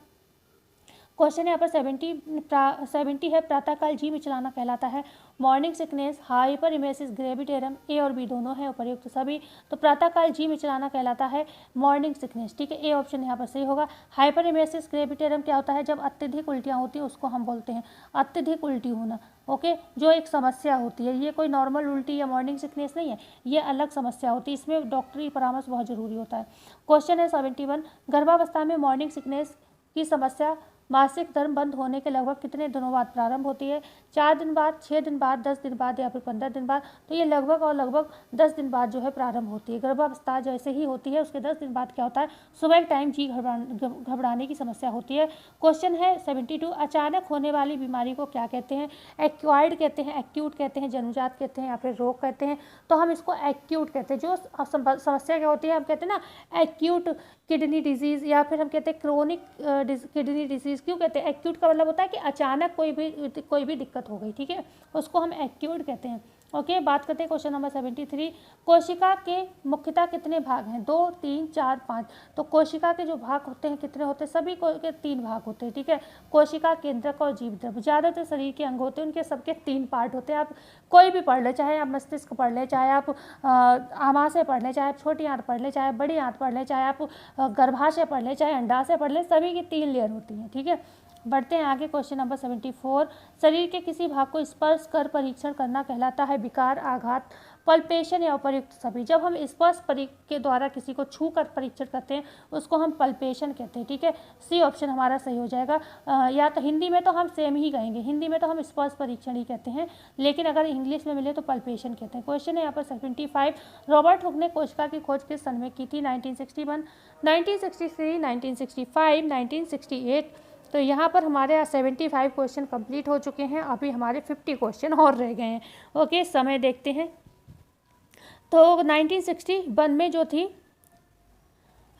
A: क्वेश्चन यहाँ पर 70 है, प्रातःकाल जी मिचलाना कहलाता है, मॉर्निंग सिकनेस, हाइपर इमेसिस ग्रेविटेरियम, ए और बी दोनों हैं उपर्युक्त सभी। तो प्रातःकाल जी मिचलाना कहलाता है मॉर्निंग सिकनेस, ठीक है, ए ऑप्शन यहाँ पर सही होगा। हाइपर इमेसिस ग्रेविटेरियम क्या होता है, जब अत्यधिक उल्टियाँ होती हैं उसको हम बोलते हैं अत्यधिक उल्टी होना, ओके, जो एक समस्या होती है, ये कोई नॉर्मल उल्टी या मॉर्निंग सिकनेस नहीं है, ये अलग समस्या होती है, इसमें डॉक्टरी परामर्श बहुत जरूरी होता है। क्वेश्चन है 71, गर्भावस्था में मॉर्निंग सिकनेस की समस्या मासिक धर्म बंद होने के लगभग कितने दिनों बाद प्रारंभ होती है, 4 दिन बाद, 6 दिन बाद, 10 दिन बाद या फिर 15 दिन बाद। तो ये लगभग और लगभग 10 दिन बाद जो है प्रारंभ होती है। गर्भावस्था जैसे ही होती है उसके 10 दिन बाद क्या होता है, सुबह के टाइम जी घबराने की समस्या होती है। क्वेश्चन है 72, अचानक होने वाली बीमारी को क्या कहते हैं, एक्वायर्ड कहते हैं, एक्यूट कहते हैं, जन्मजात कहते हैं या फिर रोग कहते हैं। तो हम इसको एक्यूट कहते हैं, जो समस्या क्या होती है हम कहते हैं ना एक्यूट किडनी डिजीज़ या फिर हम कहते हैं क्रोनिक किडनी डिजीज़। क्यों कहते हैं एक्यूट, का मतलब होता है कि अचानक कोई भी दिक्कत हो गई, ठीक है, उसको हम एक्यूट कहते हैं। ओके, बात करते हैं क्वेश्चन नंबर 73। कोशिका के मुख्यतः कितने भाग हैं? 2, 3, 4, 5। तो कोशिका के जो भाग होते हैं कितने होते हैं? सभी के 3 भाग होते हैं, ठीक है। कोशिका, केंद्रक और जीवद्रव्य। ज़्यादातर शरीर के अंग होते हैं, उनके सबके 3 पार्ट होते हैं। आप कोई भी पढ़ ले, चाहे आप मस्तिष्क पढ़ ले, चाहे आप आमाशय पढ़ लें, चाहे आप छोटी आंत पढ़ लें, चाहे आप बड़ी आंत पढ़ लें, चाहे आप गर्भाशय पढ़ लें, चाहे अंडाशय पढ़ लें, सभी की 3 लेयर होती हैं, ठीक है। बढ़ते हैं आगे, क्वेश्चन नंबर 74। शरीर के किसी भाग को स्पर्श कर परीक्षण करना कहलाता है विकार, आघात, पल्पेशन या उपर्युक्त सभी। जब हम स्पर्श के द्वारा किसी को छू कर परीक्षण करते हैं उसको हम पल्पेशन कहते हैं, ठीक है। सी ऑप्शन हमारा सही हो जाएगा। या तो हिंदी में तो हम सेम ही कहेंगे, हिंदी में तो हम स्पर्श परीक्षण ही कहते हैं, लेकिन अगर इंग्लिश में मिले तो पल्पेशन कहते हैं। क्वेश्चन है यहाँ पर 75। रॉबर्ट हुक ने कोशिका की खोज किस सन में की थी? 1961, 1963, 1965, 1968। तो यहाँ पर हमारे 75 क्वेश्चन कंप्लीट हो चुके हैं। अभी हमारे 50 क्वेश्चन और रह गए हैं। ओके, समय देखते हैं। तो 1961 में जो थी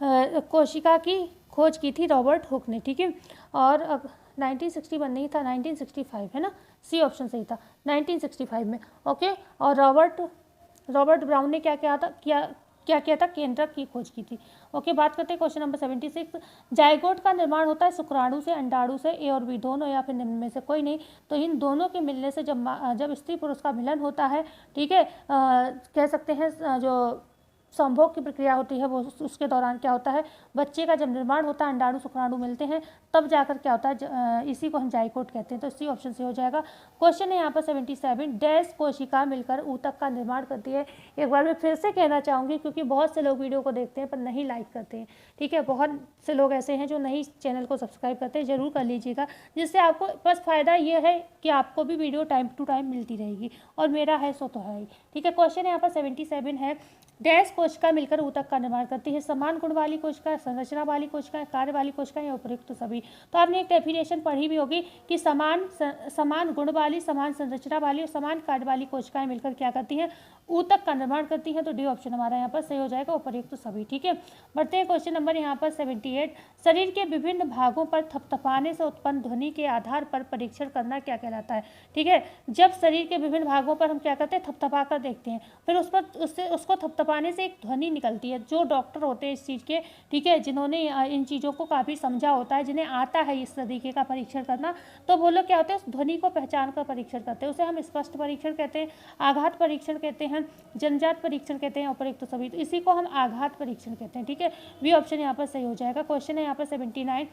A: कोशिका की खोज की थी रॉबर्ट हुक ने, ठीक है। और 1961 नहीं था, 1965 है ना, सी ऑप्शन सही था, 1965 में। ओके, और रॉबर्ट ब्राउन ने क्या किया था? केंद्रक की खोज की थी। ओके, बात करते हैं क्वेश्चन नंबर 76। जाइगोट का निर्माण होता है शुक्राणु से, अंडाणु से, ए और बी दोनों, या फिर निम्न में से कोई नहीं। तो इन दोनों के मिलने से जब स्त्री पुरुष का मिलन होता है, ठीक है, कह सकते हैं जो संभोग की प्रक्रिया होती है वो उसके दौरान क्या होता है, बच्चे का जब निर्माण होता है, अंडाणु शुक्राणु मिलते हैं, तब जाकर क्या होता है, इसी को हम जाइगोट कहते हैं। तो इसी ऑप्शन से हो जाएगा। क्वेश्चन है यहाँ पर 77। डैश कोशिका मिलकर ऊतक का निर्माण करती है। एक बार मैं फिर से कहना चाहूँगी, क्योंकि बहुत से लोग वीडियो को देखते हैं पर नहीं लाइक करते हैं, ठीक है। बहुत से लोग ऐसे हैं जो नहीं चैनल को सब्सक्राइब करते हैं, ज़रूर कर लीजिएगा, जिससे आपको बस फ़ायदा ये है कि आपको भी वीडियो टाइम टू टाइम मिलती रहेगी, और मेरा है सो तो है ही, ठीक है। क्वेश्चन यहाँ पर 77 है। डैश कोशिका मिलकर ऊतक का निर्माण करती है। समान गुण वाली कोशिका, संरचना वाली कोशिका, कार्य वाली कोशिका या उपयुक्त सभी। तो आपने एक डेफिनेशन पढ़ी भी होगी कि समान गुण वाली, समान संरचना वाली और समान कार्य वाली कोशिकाएं मिलकर क्या करती हैं? ऊतक का निर्माण करती हैं। तो डी ऑप्शन हमारा यहाँ पर सही हो जाएगा, उपयुक्त सभी, ठीक है। बढ़ते हैं क्वेश्चन नंबर यहाँ पर 78। शरीर के विभिन्न भागों पर थपथपाने से उत्पन्न ध्वनि के आधार पर परीक्षण करना क्या कहलाता है? ठीक है, जब शरीर के विभिन्न भागों पर हम क्या करते हैं? थपथपा कर देखते हैं, फिर उसको थपथपाने से एक ध्वनि निकलती है। जो डॉक्टर होते हैं इस चीज़ के, ठीक है, जिन्होंने इन चीज़ों को काफ़ी समझा होता है, जिन्हें आता है इस तरीके का परीक्षण करना, तो वो लोग क्या होते हैं? उस ध्वनि को पहचान कर परीक्षण करते हैं। उसे हम स्पष्ट परीक्षण कहते हैं, आघात परीक्षण कहते हैं, जन्मजात परीक्षण कहते हैं, उपयुक्त सभी। तो इसी को हम आघात परीक्षण कहते हैं, ठीक है। बी ऑप्शन यहाँ पर सही हो जाएगा। क्वेश्चन है यहाँ पर 79।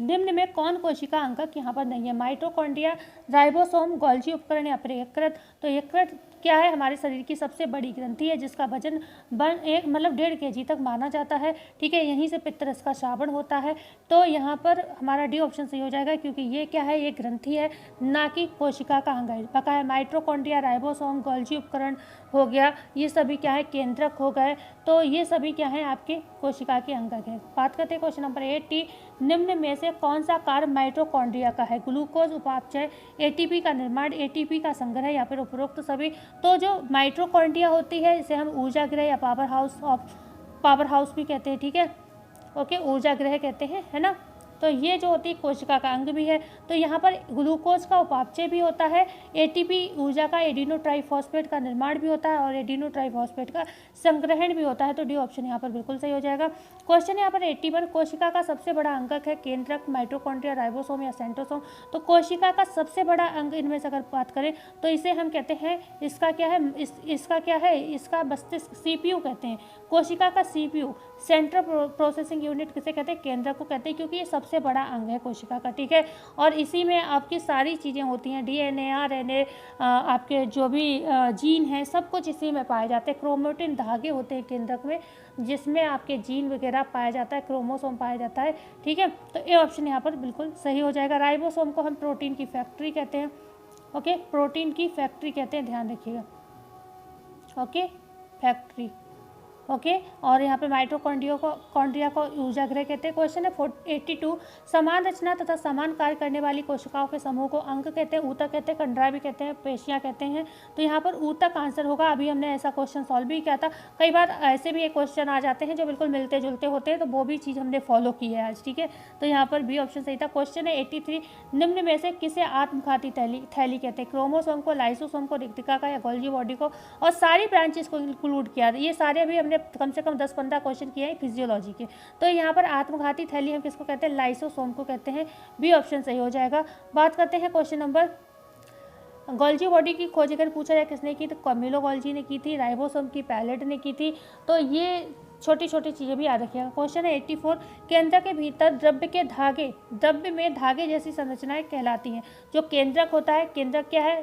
A: निम्न में कौन कोशिका अंगक यहाँ पर नहीं है? माइटोकॉन्ड्रिया, राइबोसोम, गोल्जी उपकरण या फिर यकृत। तो यकृत क्या है? हमारे शरीर की सबसे बड़ी ग्रंथि है, जिसका वजन 1.5 kg तक माना जाता है, ठीक है। यहीं से पित्तरस का श्रावण होता है। तो यहाँ पर हमारा डी ऑप्शन सही हो जाएगा, क्योंकि ये क्या है? ये ग्रंथि है, ना कि कोशिका का अंग है। बकाया माइटोकॉन्ड्रिया, राइबोसोम, गोल्जी उपकरण हो गया, ये सभी क्या है? केंद्रक हो गए। तो ये सभी क्या है? आपके कोशिका के अंगक है। बात करते हैं क्वेश्चन नंबर 80। निम्न में से कौन सा कार्य माइटोकॉन्ड्रिया का है? ग्लूकोज उपापचय, एटीपी का निर्माण, एटीपी का संग्रह या फिर उपरोक्त सभी। तो जो माइटोकॉन्ड्रिया होती है इसे हम ऊर्जा गृह या पावर हाउस भी कहते हैं, ठीक है। ओके, ऊर्जा गृह कहते हैं, है ना। तो ये जो होती है कोशिका का अंग भी है। तो यहाँ पर ग्लूकोज का उपापचय भी होता है, एटीपी ऊर्जा का, एडिनो ट्राइफॉस्फेट का निर्माण भी होता है और एडिनो ट्राइफॉस्फेट का संग्रहण भी होता है। तो डी ऑप्शन यहाँ पर बिल्कुल सही हो जाएगा। क्वेश्चन यहाँ पर 81। कोशिका का सबसे बड़ा अंगक है केंद्रक, माइटोकॉन्ड्रिया, राइबोसोम या सेंट्रोसोम। तो कोशिका का सबसे बड़ा अंग इनमें से अगर बात करें तो इसे हम कहते हैं, इसका क्या है? इसका मस्तिष्क, सीपीयू कहते हैं। कोशिका का सीपीयू, सेंट्रल प्रोसेसिंग यूनिट किसे कहते हैं? केंद्रक को कहते हैं, क्योंकि ये सबसे बड़ा अंग है कोशिका का, ठीक है। और इसी में आपकी सारी चीज़ें होती हैं, डीएनए, आरएनए, आपके जो भी जीन हैं, सब कुछ इसी में पाए जाते हैं। क्रोमेटिन धागे होते हैं केंद्रक में, जिसमें आपके जीन वगैरह पाया जाता है, क्रोमोसोम पाया जाता है, ठीक है। तो ये ऑप्शन यहाँ पर बिल्कुल सही हो जाएगा। राइबोसोम को हम प्रोटीन की फैक्ट्री कहते हैं, ओके, प्रोटीन की फैक्ट्री कहते हैं, ध्यान रखिएगा, ओके, फैक्ट्री। ओके। और यहाँ पे माइटोकॉन्ड्रिया को ऊर्जा गृह कहते हैं। क्वेश्चन है 82, समान रचना तथा समान कार्य करने वाली कोशिकाओं के समूह को अंग कहते हैं, ऊतक कहते हैं, कंडरा भी कहते हैं, पेशियाँ कहते हैं। तो यहाँ पर ऊतक आंसर होगा। अभी हमने ऐसा क्वेश्चन सॉल्व भी किया था। कई बार ऐसे भी एक क्वेश्चन आ जाते हैं जो बिल्कुल मिलते जुलते होते हैं, तो वो भी चीज़ हमने फॉलो की है आज, ठीक है। तो यहाँ पर बी ऑप्शन सही था। क्वेश्चन है 83, निम्न में से किसे आत्मघाती थैली कहते हैं? क्रोमोसोम को, लाइसोसोम को, रिक्तिका का या गोल्गी बॉडी को, और सारी ब्रांचेस को इंक्लूड किया। ये सारे भी हमने कम से कम 10-15 क्वेश्चन किए हैं फिजियोलॉजी के। तो यहाँ पर आत्मघाती थैली हम किसको कहते हैं? लाइसोसोम को कहते हैं। बी ऑप्शन सही हो जाएगा। बात करते हैं क्वेश्चन नंबर, गोल्जी बॉडी की खोज अगर पूछा जाए किसने की, तो कैमिलो गोल्जी ने की थी, राइबोसोम की पैलेट ने की थी। तो ये छोटी छोटी चीज़ें भी याद रखिएगा। क्वेश्चन है 84, केंद्र के भीतर द्रव्य में धागे जैसी संरचनाएं कहलाती हैं। जो केंद्रक होता है, केंद्रक क्या है?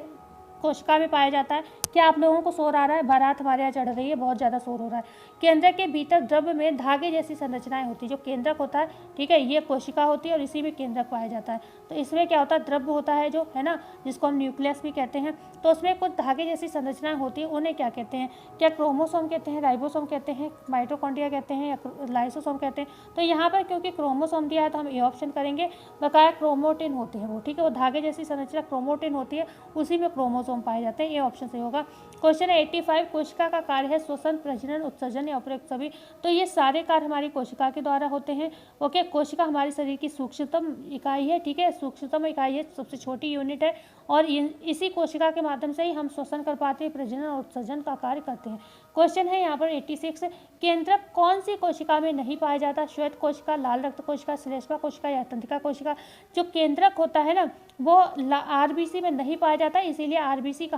A: कोशिका में पाया जाता है। क्या आप लोगों को शोर आ रहा है? बारात हमारे यहाँ चढ़ रही है, बहुत ज़्यादा शोर हो रहा है। केंद्र के भीतर द्रव्य में धागे जैसी संरचनाएं होती है। जो केंद्रक होता है, ठीक है, ये कोशिका होती है और इसी में केंद्रक पाया जाता है। तो इसमें क्या होता है? द्रव्य होता है जो है ना, जिसको हम न्यूक्लियस भी कहते हैं। तो उसमें कुछ धागे जैसी संरचनाएं होती है, उन्हें क्या कहते हैं? क्या क्रोमोसोम कहते हैं, राइबोसोम कहते हैं, माइटोकॉन्ड्रिया कहते हैं, या लाइसोसोम कहते हैं? तो यहाँ पर क्योंकि क्रोमोसोम दिया है तो हम ए ऑप्शन करेंगे। बकाया क्रोमोटिन होते हैं वो, ठीक है, वो धागे जैसी संरचना क्रोमोटिन होती है, उसी में क्रोमोसोम पाए जाते हैं। ये ऑप्शन सही होगा। क्वेश्चन है 85, कोशिका का कार्य है श्वसन, प्रजनन, उत्सर्जन या उपरोक्त सभी। तो ये सारे कार्य हमारी कोशिका के द्वारा होते हैं। ओके, कोशिका हमारे शरीर की सूक्ष्मतम इकाई है, ठीक है, सूक्ष्मतम इकाई है, सबसे छोटी यूनिट है, और इसी कोशिका के माध्यम से ही हम श्वसन कर पाते हैं, प्रजनन और उत्सर्जन का कार्य करते हैं। क्वेश्चन है यहाँ पर 86, केंद्रक कौन सी कोशिका में नहीं पाया जाता? श्वेत कोशिका, लाल रक्त कोशिका, श्लेष्मा कोशिका या तंत्रिका कोशिका? जो केंद्रक होता है ना, वो आरबीसी में नहीं पाया जाता, इसीलिए आरबीसी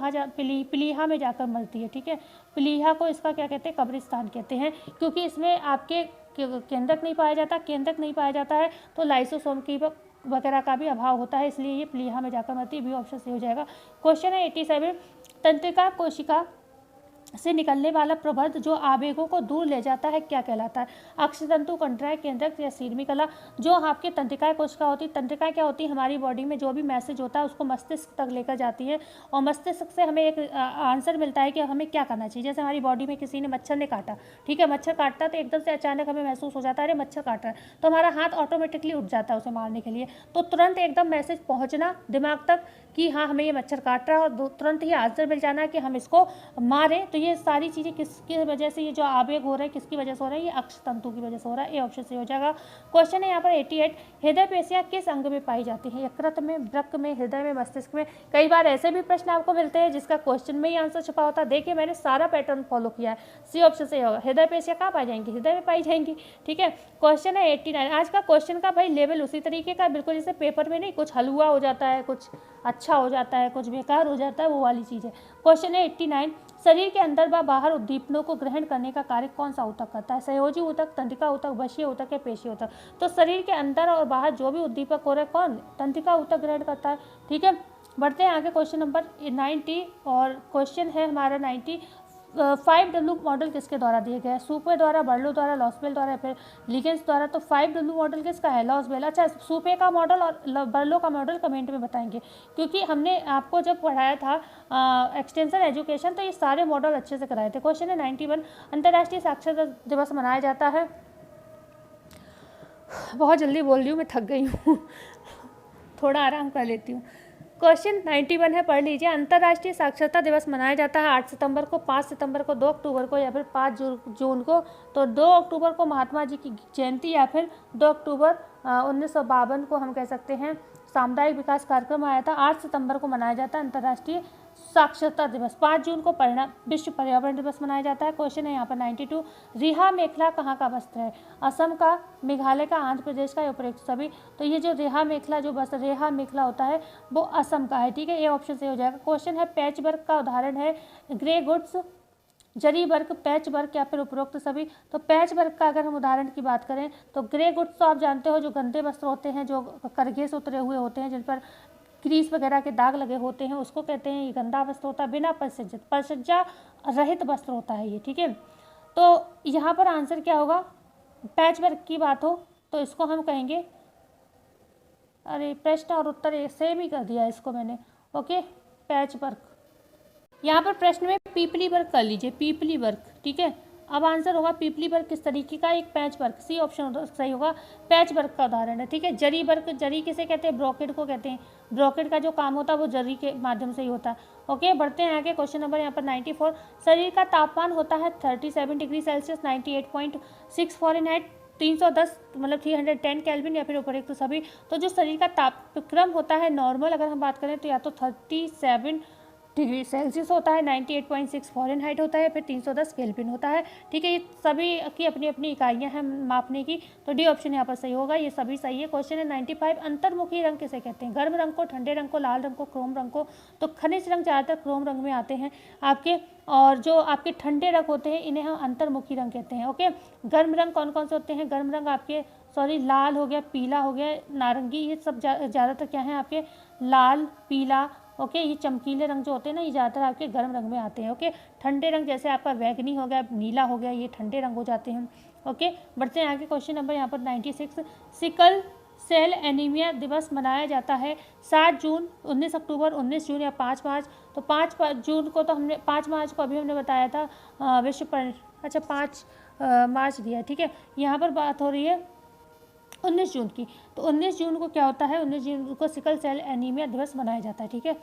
A: प्लीहा में जाकर मरती है, ठीक है। प्लीहा को इसका क्या कहते हैं? कब्रिस्तान कहते हैं, क्योंकि इसमें आपके केंद्रक नहीं पाया जाता। केंद्रक नहीं पाया जाता है तो लाइसोसोम की वगैरह का भी अभाव होता है, इसलिए ये प्लीहा में जाकर मरती है। बी ऑप्शन सही हो जाएगा। क्वेश्चन है 87, तंत्रिका कोशिका से निकलने वाला प्रबंध जो आवेगों को दूर ले जाता है क्या कहलाता है? अक्षतंतु, कंडराय, केंद्रक या सीरमी कला? जो आपके तंत्रिकाएं कोशिका होती है, तंत्रिकाएं क्या होती है? हमारी बॉडी में जो भी मैसेज होता है उसको मस्तिष्क तक लेकर जाती है, और मस्तिष्क से हमें एक आंसर मिलता है कि हमें क्या करना चाहिए। जैसे हमारी बॉडी में किसी ने मच्छर ने काटा, ठीक है, मच्छर काटता तो एकदम से अचानक हमें महसूस हो जाता है अरे मच्छर काट रहा है, तो हमारा हाथ ऑटोमेटिकली उठ जाता है उसे मारने के लिए। तो तुरंत एकदम मैसेज पहुँचना दिमाग तक कि हाँ हमें ये मच्छर काट रहा है, और तुरंत ही आंसर मिल जाना है कि हम इसको मारें। तो ये सारी चीज़ें किसकी वजह से, ये जो आवेग हो रहा है किसकी वजह से हो रहा है? ये अक्षतंतु की वजह से हो रहा है। ये ऑप्शन से हो जाएगा। क्वेश्चन है यहाँ पर 88, हृदय पेशियाँ किस अंग में पाई जाती हैं? यकृत में, वृक्क में, हृदय में, मस्तिष्क में? कई बार ऐसे भी प्रश्न आपको मिलते हैं जिसका क्वेश्चन में ही आंसर छुपा होता है। देखिए मैंने सारा पैटर्न फॉलो किया है। सी ऑप्शन से होगा। हृदय पेशियाँ कहाँ पाई जाएंगी? हृदय में पाई जाएंगी, ठीक है। क्वेश्चन है 89, आज का क्वेश्चन का भाई लेवल उसी तरीके का, बिल्कुल जैसे पेपर में नहीं कुछ हलवा हो जाता है, कुछ अच्छा हो जाता है, कुछ बेकार हो जाता है, वो वाली चीज़ है। क्वेश्चन है 89, शरीर के अंदर व बाहर उद्दीपनों को ग्रहण करने का कार्य कौन सा ऊतक करता है? संयोजी ऊतक, तंत्रिका ऊतक, वशीय ऊतक या पेशीय ऊतक? तो शरीर के अंदर और बाहर जो भी उद्दीपक हो रहा है कौन? तंत्रिका ऊतक ग्रहण करता है, ठीक है। बढ़ते हैं आगे क्वेश्चन नंबर 90, और क्वेश्चन है हमारा 5W मॉडल किसके द्वारा दिए गए हैं? सूपे द्वारा, बर्लो द्वारा, लॉसबेल द्वारा, फिर लिगेंस द्वारा? तो 5W मॉडल किसका है? लॉसबेल। अच्छा, सूपे का मॉडल और बर्लो का मॉडल कमेंट में बताएंगे, क्योंकि हमने आपको जब पढ़ाया था एक्सटेंशन एजुकेशन तो ये सारे मॉडल अच्छे से कराए थे। क्वेश्चन है 91, अंतर्राष्ट्रीय साक्षरता दिवस मनाया जाता है। बहुत जल्दी बोल रही हूँ, मैं थक गई हूँ थोड़ा आराम कर लेती हूँ। क्वेश्चन 91 है, पढ़ लीजिए। अंतर्राष्ट्रीय साक्षरता दिवस मनाया जाता है 8 सितंबर को, 5 सितंबर को, 2 अक्टूबर को, या फिर 5 जून को? तो 2 अक्टूबर को महात्मा जी की जयंती, या फिर 2 अक्टूबर 1952 को हम कह सकते हैं सामुदायिक विकास कार्यक्रम आया था। 8 सितंबर को मनाया जाता है अंतर्राष्ट्रीय साक्षरता दिवस। 5 जून को विश्व पर्यावरण दिवस मनाया जाता है। क्वेश्चन है यहाँ पर 92, रिहा मेखला कहाँ का वस्त्र है? असम का, मेघालय का, आंध्र प्रदेश का या उपरोक्त सभी? तो ये जो रेहा मेखला जो वस्त्र रेहा मेखला होता है वो असम का है, ठीक है। ये ऑप्शन से हो जाएगा। क्वेश्चन है पैच वर्क का उदाहरण है ग्रे गुड्स, जरी वर्क, पैच वर्क या फिर उपरोक्त सभी? तो पैच वर्क का अगर हम उदाहरण की बात करें तो ग्रे गुड्स तो आप जानते हो जो गंदे वस्त्र होते हैं, जो करघे से उतरे हुए होते हैं, जिन पर ग्रीस वगैरह के दाग लगे होते हैं, उसको कहते हैं ये गंदा वस्त्र होता है। बिना परिसज्जा रहित वस्त्र होता है ये, ठीक है। तो यहाँ पर आंसर क्या होगा? पैच वर्क की बात हो तो इसको हम कहेंगे, अरे प्रश्न और उत्तर सेम ही कर दिया इसको मैंने, ओके, पैच वर्क। यहाँ पर प्रश्न में पीपली वर्क कर लीजिए, पीपली वर्क, ठीक है। अब आंसर होगा पीपली वर्क किस तरीके का, एक पैच वर्क, सी ऑप्शन सही होगा, पैच वर्क का उदाहरण है। ठीक है, जरी वर्क, जरी किसे कहते हैं, ब्रोकेड को कहते हैं, ब्रोकेड का जो काम होता है वो जरी के माध्यम से ही होता है। ओके, बढ़ते हैं आगे। क्वेश्चन नंबर यहाँ पर 94, शरीर का तापमान होता है 37 डिग्री सेल्सियस, 98.6 फ़ारेनहाइट, 310 मतलब 310 केल्विन या फिर उपरोक्त तो सभी। तो जो शरीर का तापक्रम होता है नॉर्मल अगर हम बात करें तो या तो 37 डिग्री सेल्सियस होता है, 98.6 फ़ारेनहाइट होता है, फिर 310 केल्विन होता है। ठीक है, ये सभी की अपनी अपनी इकाइयाँ हैं मापने की, तो डी ऑप्शन यहाँ पर सही होगा, ये सभी सही है। क्वेश्चन है 95, अंतर्मुखी रंग किसे कहते हैं, गर्म रंग को, ठंडे रंग को, लाल रंग को, क्रोम रंग को। तो खनिज रंग ज़्यादातर क्रोम रंग में आते हैं आपके, और जो आपके ठंडे रंग होते हैं इन्हें हम अंतर्मुखी रंग कहते हैं। ओके, गर्म रंग कौन कौन से होते हैं, गर्म रंग आपके लाल हो गया, पीला हो गया, नारंगी, ये सब ज़्यादातर क्या है आपके, लाल, पीला। ओके, ये चमकीले रंग जो होते हैं ना, ये ज़्यादातर आपके गर्म रंग में आते हैं। ओके, ठंडे रंग जैसे आपका बैगनी हो गया, नीला हो गया, ये ठंडे रंग हो जाते हैं। ओके, बढ़ते हैं आगे। क्वेश्चन नंबर यहाँ पर 96, सिकल सेल एनीमिया दिवस मनाया जाता है 7 जून, 19 अक्टूबर, 19 जून या 5 मार्च। तो 5 जून को तो हमने, 5 मार्च को अभी हमने बताया था विश्व पर, अच्छा 5 मार्च दिया। ठीक है, यहाँ पर बात हो रही है 19 जून की। तो 19 जून को क्या होता है, 19 जून को सिकल सेल एनीमिया दिवस मनाया जाता है। ठीक है,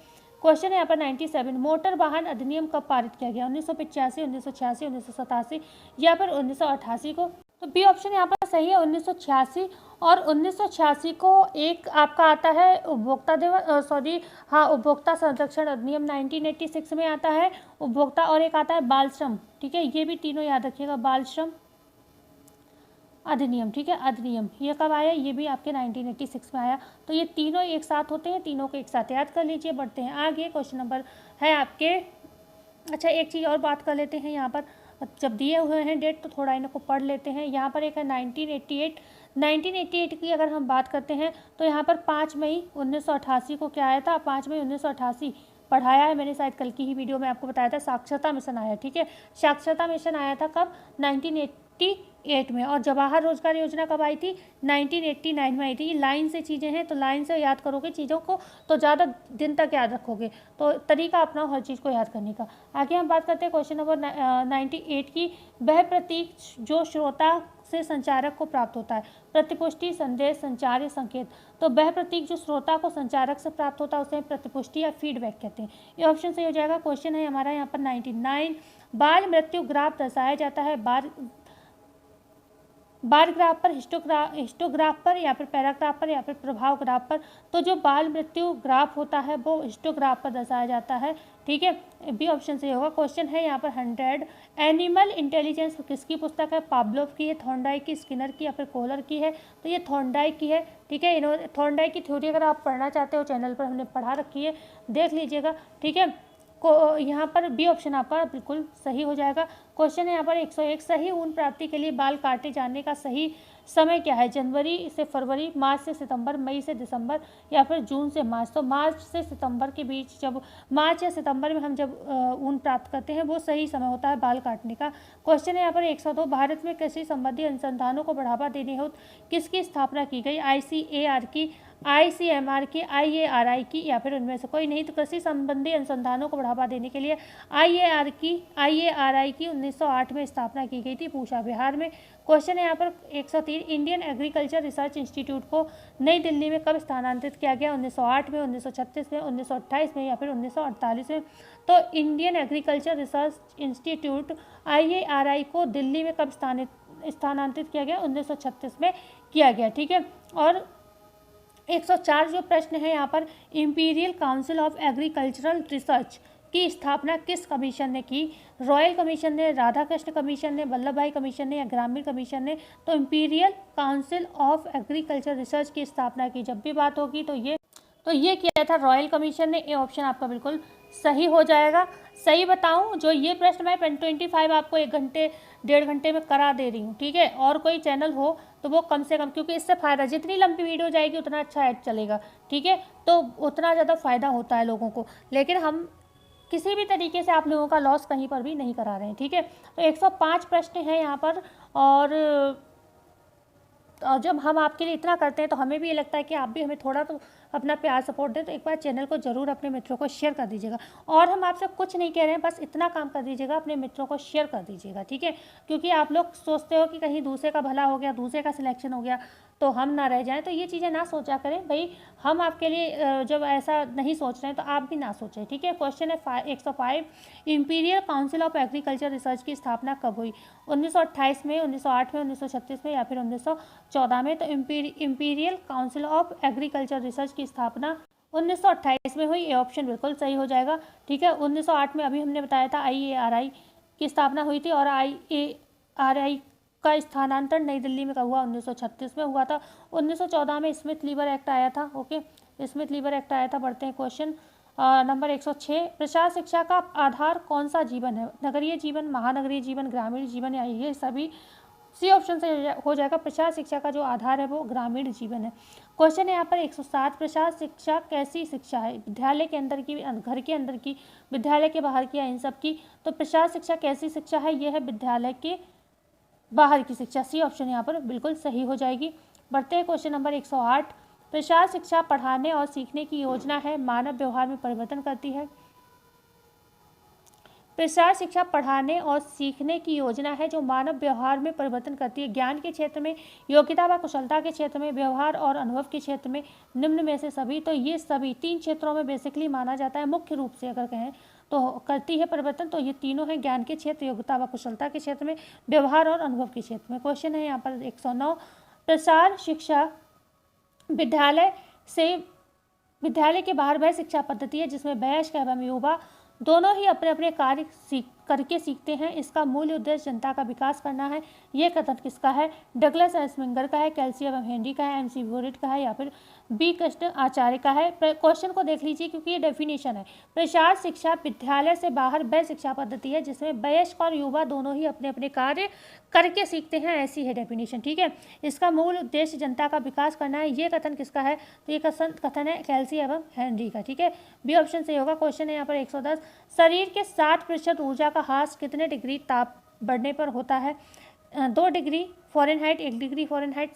A: क्वेश्चन है यहाँ पर 97, मोटर वाहन अधिनियम कब पारित किया गया, 1985, 1986, 1987 या फिर 1988 को। तो बी ऑप्शन यहाँ पर सही है, 1986। और 1986 को एक आपका आता है उपभोक्ता दिवस, उपभोक्ता संरक्षण अधिनियम 1986 में आता है उपभोक्ता, और एक आता है बाल श्रम। ठीक है, ये भी तीनों याद रखिएगा, बाल श्रम अधिनियम। ठीक है, अधिनियम ये कब आया, ये भी आपके 1986 में आया। तो ये तीनों एक साथ होते हैं, तीनों को एक साथ याद कर लीजिए। बढ़ते हैं आगे। क्वेश्चन नंबर है आपके, अच्छा एक चीज़ और बात कर लेते हैं यहाँ पर, जब दिए हुए हैं डेट तो थोड़ा इनको पढ़ लेते हैं। यहाँ पर एक है 1988 की अगर हम बात करते हैं तो यहाँ पर 5 मई 1988 को क्या आया था, 5 मई 1988 पढ़ाया है मैंने, शायद कल की ही वीडियो में आपको बताया था, साक्षरता मिशन आया। ठीक है, साक्षरता मिशन आया था कब, 1988 में। और जवाहर रोजगार योजना कब आई थी, 1989 में आई थी। लाइन से चीज़ें हैं तो लाइन से याद करोगे चीज़ों को तो ज़्यादा दिन तक याद रखोगे, तो तरीका अपनाओ हर चीज़ को याद करने का। आगे हम बात करते हैं क्वेश्चन नंबर 98 की, वह प्रतीक जो श्रोता से संचारक को प्राप्त होता है, प्रतिपुष्टि, संदेश, संचार या संकेत। तो वह प्रतीक जो श्रोता को संचारक से प्राप्त होता है उसे प्रतिपुष्टि या फीडबैक कहते हैं। ये ऑप्शन सही हो जाएगा। क्वेश्चन है हमारा यहाँ पर 99, बाल मृत्यु ग्राफ दर्शाया जाता है बार ग्राफ पर, हिस्टोग्राफ पर या फिर पैराग्राफ पर या फिर प्रभाव ग्राफ पर। तो जो बाल मृत्यु ग्राफ होता है वो हिस्टोग्राफ पर दर्शाया जाता है। ठीक है, बी ऑप्शन से होगा। क्वेश्चन है यहाँ पर 100, एनिमल इंटेलिजेंस किसकी पुस्तक है, पाब्लोव की है, थॉर्नडाइक की, स्किनर की या फिर कोहलर की है। तो ये थॉर्नडाइक की है। ठीक है, इन्होंने थॉर्नडाइक की थ्योरी अगर आप पढ़ना चाहते हो चैनल पर हमने पढ़ा रखी है, देख लीजिएगा। ठीक है, को यहाँ पर बी ऑप्शन आपका बिल्कुल सही हो जाएगा। क्वेश्चन है यहाँ पर 101, सही ऊन प्राप्ति के लिए बाल काटे जाने का सही समय क्या है, जनवरी से फरवरी, मार्च से सितंबर, मई से दिसंबर या फिर जून से मार्च। तो मार्च से सितंबर के बीच, जब मार्च या सितंबर में हम जब ऊन प्राप्त करते हैं वो सही समय होता है बाल काटने का। क्वेश्चन है यहाँ पर 102, भारत में कृषि संबंधी अनुसंधानों को बढ़ावा देने हेतु किसकी स्थापना की गई, ICAR की, ICMR की, IARI की या फिर उनमें से कोई नहीं। तो कृषि संबंधी अनुसंधानों को बढ़ावा देने के लिए IARI की 1908 में स्थापना की गई थी, पूसा बिहार में। क्वेश्चन है यहाँ पर 103, इंडियन एग्रीकल्चर रिसर्च इंस्टीट्यूट को नई दिल्ली में कब स्थानांतरित किया गया, 1908 में, 1936 में, 1928 में या फिर 1948 में। तो Indian agriculture research institute IARI को दिल्ली में कब स्थानांतरित किया गया, 1936 में किया गया। ठीक है, और 104 जो प्रश्न है यहाँ पर, imperial council of agricultural research की स्थापना किस कमीशन ने की, रॉयल कमीशन ने, राधाकृष्ण कमीशन ने, वल्लभ भाई कमीशन ने या ग्रामीण कमीशन ने। तो imperial council of agriculture research की स्थापना की जब भी बात होगी तो ये किया था रॉयल कमीशन ने। ये ऑप्शन आपका बिल्कुल सही हो जाएगा। सही बताऊं, जो ये प्रश्न मैं 25 आपको 1 घंटे 1.5 घंटे में करा दे रही हूँ। ठीक है, और कोई चैनल हो तो वो कम से कम, क्योंकि इससे फ़ायदा, जितनी लंबी वीडियो जाएगी उतना अच्छा ऐड चलेगा। ठीक है, तो उतना ज़्यादा फ़ायदा होता है लोगों को, लेकिन हम किसी भी तरीके से आप लोगों का लॉस कहीं पर भी नहीं करा रहे हैं। ठीक है, तो 105 प्रश्न हैं यहाँ पर, और जब हम आपके लिए इतना करते हैं तो हमें भी ये लगता है कि आप भी हमें थोड़ा तो अपना प्यार सपोर्ट दें, तो एक बार चैनल को ज़रूर अपने मित्रों को शेयर कर दीजिएगा। और हम आपसे कुछ नहीं कह रहे हैं, बस इतना काम कर दीजिएगा, अपने मित्रों को शेयर कर दीजिएगा, ठीक है। क्योंकि आप लोग सोचते हो कि कहीं दूसरे का भला हो गया, दूसरे का सिलेक्शन हो गया तो हम ना रह जाएं, तो ये चीज़ें ना सोचा करें भाई। हम आपके लिए जब ऐसा नहीं सोच रहे हैं तो आप भी ना सोचें, ठीक है। क्वेश्चन है 105, imperial council of agriculture research की स्थापना कब हुई? 1928 में, 1908 में, 1936 में या फिर 1914 में? तो imperial council of agriculture research की स्थापना 1928 में हुई। ये ऑप्शन बिल्कुल सही हो जाएगा, ठीक है। 1908 में अभी हमने बताया था IARI की स्थापना हुई थी, और IARI का स्थानांतरण नई दिल्ली में कब हुआ? 1936 में हुआ था। 1914 में स्मिथ लीवर एक्ट आया था, ओके, स्मिथ लीवर एक्ट आया था। बढ़ते हैं क्वेश्चन नंबर 106, प्रशासनिक शिक्षा का आधार कौन सा जीवन है? नगरीय जीवन, महानगरीय जीवन, ग्रामीण जीवन, या ये सभी? सी ऑप्शन से हो जाएगा। प्रशासनिक शिक्षा का जो आधार है वो ग्रामीण जीवन है। क्वेश्चन है यहाँ पर 107, प्रशासनिक शिक्षा कैसी शिक्षा है? विद्यालय के अंदर की, घर के अंदर की, विद्यालय के बाहर की, या इन सब की? तो प्रशासनिक शिक्षा कैसी शिक्षा है? यह है विद्यालय के बाहर की शिक्षा। सी ऑप्शन यहाँ पर बिल्कुल सही हो जाएगी। बढ़ते हैं क्वेश्चन नंबर 108, प्रशासनिक शिक्षा पढ़ाने और सीखने की योजना है, मानव व्यवहार में परिवर्तन करती है। प्रशासनिक शिक्षा पढ़ाने और सीखने की योजना है जो मानव व्यवहार में परिवर्तन करती है। ज्ञान के क्षेत्र में, योग्यता व कुशलता के क्षेत्र में, व्यवहार और अनुभव के क्षेत्र में, निम्न में से सभी? तो ये सभी 3 क्षेत्रों में बेसिकली माना जाता है, मुख्य रूप से अगर कहें तो करती है परिवर्तन। तो ये तीनों हैं, ज्ञान के क्षेत्र, योग्यता व कुशलता के क्षेत्र में, व्यवहार और अनुभव के क्षेत्र में। क्वेश्चन है यहाँ पर 109, प्रसार शिक्षा विद्यालय के बाहर वह शिक्षा पद्धति है जिसमें वयस्क एवं युवा दोनों ही अपने अपने कार्य करके सीखते हैं। इसका मूल उद्देश्य जनता का विकास करना है। ये कथन किसका है? डगलस एस्मिंगर का है, कैल्सी एवं हेनरी का है, MC वोरेट का है, या फिर बी कृष्ण आचार्य का है? क्वेश्चन को देख लीजिए क्योंकि ये डेफिनेशन है। प्रसार शिक्षा विद्यालय से बाहर वह शिक्षा पद्धति है जिसमें वयस्क और युवा दोनों ही अपने अपने कार्य करके सीखते हैं, ऐसी है डेफिनेशन, ठीक है। इसका मूल उद्देश्य जनता का विकास करना है। ये कथन किसका है? तो ये कथन है कैल्सी एवं हेनरी का, ठीक है। बी ऑप्शन सही होगा। क्वेश्चन है यहाँ पर 110, शरीर के 60% ऊर्जा का ह्रास कितने डिग्री ताप बढ़ने पर होता है? 2 degree Fahrenheit, 1 degree Fahrenheit,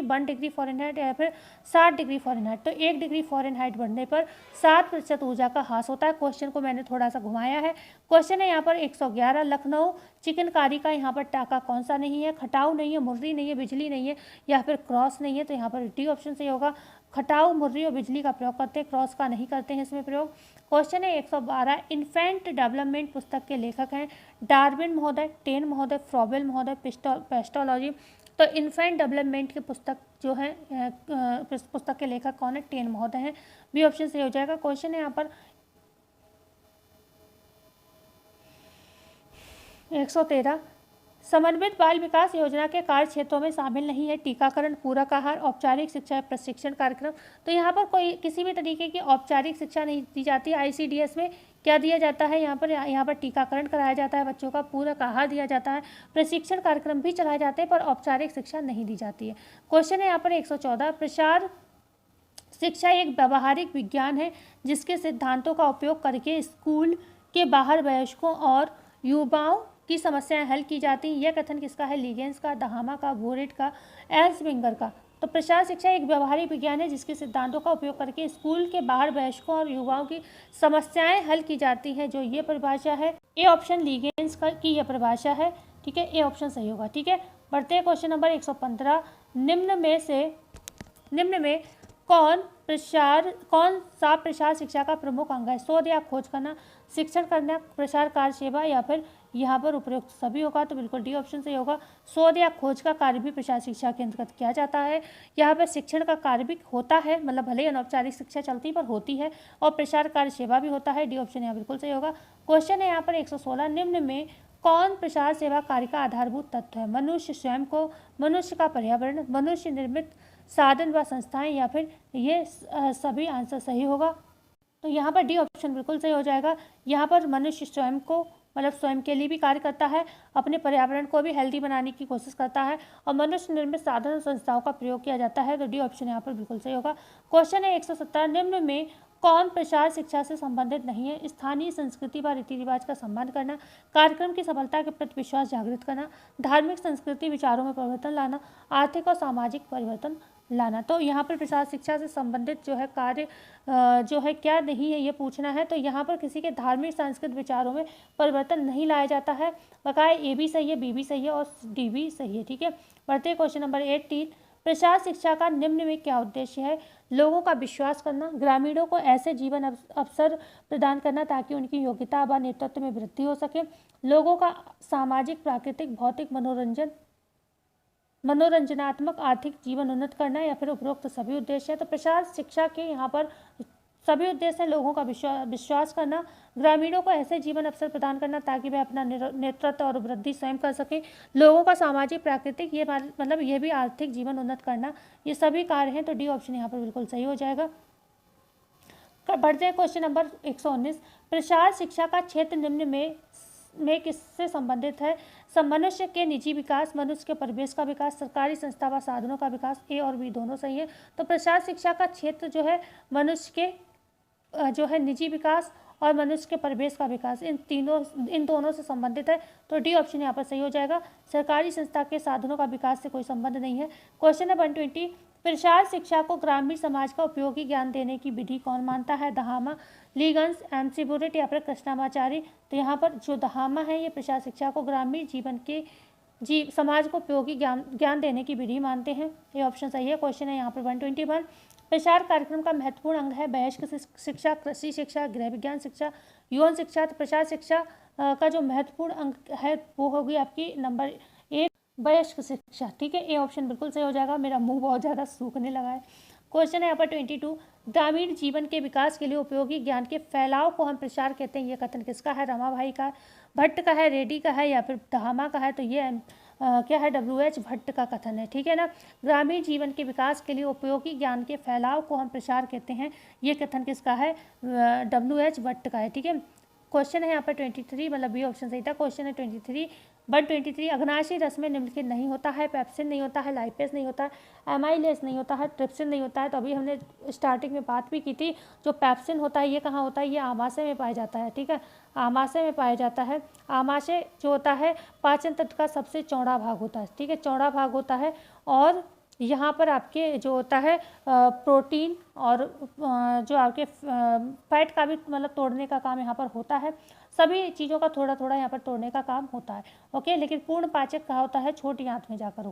A: 1 degree Fahrenheit, या फिर 60 डिग्री फ़ारेनहाइट? तो 1 डिग्री फ़ारेनहाइट बढ़ने पर 60% ऊर्जा का ह्रास होता है। क्वेश्चन को मैंने थोड़ा सा घुमाया है। क्वेश्चन है यहाँ पर 111, लखनऊ चिकनकारी का यहाँ पर टाका कौन सा नहीं है? खटाऊ नहीं है, मुर्री नहीं है, बिजली नहीं है, या फिर क्रॉस नहीं है? तो यहाँ पर डी ऑप्शन सही होगा। खटाऊ, मुर्री और बिजली का प्रयोग करते हैं, क्रॉस का नहीं करते हैं इसमें प्रयोग। क्वेश्चन है 112, इन्फेंट डेवलपमेंट पुस्तक के लेखक हैं डार्विन महोदय, टेन महोदय, फ्रॉबेल महोदय, पेस्टोलॉजी? तो इन्फेंट डेवलपमेंट की पुस्तक जो है पुस्तक के लेखक कौन है? टेन महोदय हैं। बी ऑप्शन सही हो जाएगा। क्वेश्चन है यहाँ पर 113, समन्वित बाल विकास योजना के कार्य क्षेत्रों में शामिल नहीं है टीकाकरण, पूरक आहार, औपचारिक शिक्षा, प्रशिक्षण कार्यक्रम? तो यहाँ पर कोई किसी भी तरीके की औपचारिक शिक्षा नहीं दी जाती है। ICDS में क्या दिया जाता है? यहाँ पर टीकाकरण कराया जाता है बच्चों का, पूरक आहार दिया जाता है, प्रशिक्षण कार्यक्रम भी चलाए जाते हैं, पर औपचारिक शिक्षा नहीं दी जाती है। क्वेश्चन है यहाँ पर 114, प्रसार शिक्षा एक व्यावहारिक विज्ञान है जिसके सिद्धांतों का उपयोग करके स्कूल के बाहर वयस्कों और युवाओं की समस्याएं हल की जाती हैं। यह कथन किसका है? लीगेंस का, दहामा का, वोरेट का, एल्समिंगर का? तो प्रसार शिक्षा एक व्यावहारिक विज्ञान है जिसके सिद्धांतों का उपयोग करके स्कूल के बाहर वयस्कों और युवाओं की समस्याएं हल की जाती हैं, जो ये परिभाषा है। ए ऑप्शन लीगेंस की यह परिभाषा है, ठीक है। ए ऑप्शन सही होगा, ठीक है। बढ़ते हैं क्वेश्चन नंबर 115, निम्न में कौन सा प्रसार शिक्षा का प्रमुख अंग है? शोध या खोज करना, शिक्षण करना, प्रसार कार्य सेवा, या फिर यहाँ पर उपयुक्त सभी होगा? तो बिल्कुल डी ऑप्शन सही होगा। शोध या खोज का कार्य भी प्रसार शिक्षा के अंतर्गत किया जाता है। यहाँ पर शिक्षण का कार्य भी होता है, मतलब भले ही अनौपचारिक शिक्षा चलती पर होती है, और प्रसार कार्य सेवा भी होता है। डी ऑप्शन यहाँ बिल्कुल सही होगा। क्वेश्चन है यहाँ पर 116, निम्न में कौन प्रसार सेवा कार्य का आधारभूत तत्व है? मनुष्य स्वयं को, मनुष्य का पर्यावरण, मनुष्य निर्मित साधन व संस्थाएं, या फिर ये सभी? आंसर सही होगा। तो यहाँ पर डी ऑप्शन बिल्कुल सही हो जाएगा। यहाँ पर मनुष्य स्वयं को, मतलब स्वयं के लिए भी कार्य करता है, अपने पर्यावरण को भी हेल्दी बनाने की कोशिश करता है, और मनुष्य निर्मित साधन और संस्थाओं का प्रयोग किया जाता है। तो डी ऑप्शन यहाँ पर बिल्कुल सही होगा। क्वेश्चन है 117, निम्न में कौन प्रसार शिक्षा से संबंधित नहीं है? स्थानीय संस्कृति व रीति रिवाज का सम्मान करना, कार्यक्रम की सफलता के प्रति विश्वास जागृत करना, धार्मिक संस्कृति विचारों में परिवर्तन लाना, आर्थिक और सामाजिक परिवर्तन लाना। तो यहाँ पर प्रसार शिक्षा से संबंधित जो है कार्य जो है क्या नहीं है ये पूछना है। तो यहाँ पर किसी के धार्मिक सांस्कृतिक विचारों में परिवर्तन नहीं लाया जाता है। बकाया ए भी सही है, बी भी सही है और डी भी सही है। ठीक है, बढ़ते क्वेश्चन नंबर 18। प्रसार शिक्षा का निम्न में क्या उद्देश्य है? लोगों का विश्वास करना, ग्रामीणों को ऐसे जीवन अवसर प्रदान करना ताकि उनकी योग्यता व नेतृत्व में वृद्धि हो सके, लोगों का सामाजिक, प्राकृतिक, भौतिक, मनोरंजनात्मक, आर्थिक जीवन उन्नत करना, या फिर उपरोक्त सभी उद्देश्य है। तो प्रसार शिक्षा के यहाँ पर सभी उद्देश्य हैं। लोगों का विश्वास करना, ग्रामीणों को ऐसे जीवन अवसर प्रदान करना ताकि वे अपना नेतृत्व और वृद्धि स्वयं कर सकें, लोगों का सामाजिक, प्राकृतिक, ये मतलब ये भी आर्थिक जीवन उन्नत करना, ये सभी कार्य हैं। तो डी ऑप्शन यहाँ पर बिल्कुल सही हो जाएगा। बढ़ते हैं क्वेश्चन नंबर 119। प्रसार शिक्षा का क्षेत्र निम्न में किससे संबंधित है? मनुष्य के निजी विकास, मनुष्य के परिवेश का विकास, सरकारी संस्था व साधनों का विकास। ए और बी दोनों सही है। तो प्रसार शिक्षा का क्षेत्र जो है मनुष्य के जो है निजी विकास और मनुष्य के परिवेश का विकास, इन दोनों से संबंधित है। तो डी ऑप्शन यहाँ पर सही हो जाएगा। सरकारी संस्था के साधनों का विकास से कोई संबंध नहीं है। Question number 120। प्रसार शिक्षा को ग्रामीण समाज का उपयोगी ज्ञान देने की विधि कौन मानता है? दहामा, लीगन्स, एम.सी. बुरेट या फिर कृष्णामाचारी। तो यहाँ पर जो दहामा है ये प्रसार शिक्षा को ग्रामीण जीवन के समाज को उपयोगी ज्ञान देने की विधि मानते हैं। ये ऑप्शन सही है। क्वेश्चन है यहाँ पर 121। प्रसार कार्यक्रम का महत्वपूर्ण अंग है वयस्क शिक्षा, कृषि शिक्षा, गृह विज्ञान शिक्षा, यौन शिक्षा। तो प्रसार शिक्षा का जो महत्वपूर्ण अंग है वो होगी आपकी नंबर 1 वयस्क शिक्षा। ठीक है, ए ऑप्शन बिल्कुल सही हो जाएगा। मेरा मुंह बहुत ज़्यादा सूखने लगा है। क्वेश्चन है यहाँ पर 22। ग्रामीण जीवन के विकास के लिए उपयोगी ज्ञान के फैलाव को हम प्रसार कहते हैं। ये कथन किसका है? रमाबाई का, भट्ट का है, रेड्डी का है या फिर दहामा का है? तो ये क्या है? W.H. भट्ट का कथन है। ठीक है ना। ग्रामीण जीवन के विकास के लिए उपयोगी ज्ञान के फैलाव को हम प्रसार कहते हैं, ये कथन किसका है? W.H. भट्ट का है। ठीक है। क्वेश्चन है यहाँ पर 23, मतलब बी ऑप्शन सही था। क्वेश्चन है 123। अग्नाशयी रस में निम्नलिखित नहीं होता है? पेप्सिन नहीं होता है, लाइपेज नहीं होता है, एमाइलेज नहीं होता है, ट्रिप्सिन नहीं होता है। तो अभी हमने स्टार्टिंग में बात भी की थी, जो पेप्सिन होता है ये कहाँ होता है? ये आमाशय में पाया जाता है। ठीक है, आमाशय में पाया जाता है। आमाशय जो होता है पाचन तंत्र का सबसे चौड़ा भाग होता है। ठीक है, चौड़ा भाग होता है। और यहाँ पर आपके जो होता है प्रोटीन और जो आपके फैट का भी मतलब तोड़ने का काम यहाँ पर होता है। सभी चीज़ों का थोड़ा थोड़ा यहाँ पर तोड़ने का काम होता है। ओके, लेकिन पूर्ण पाचक कहाँ होता है? छोटी आंत में जाकर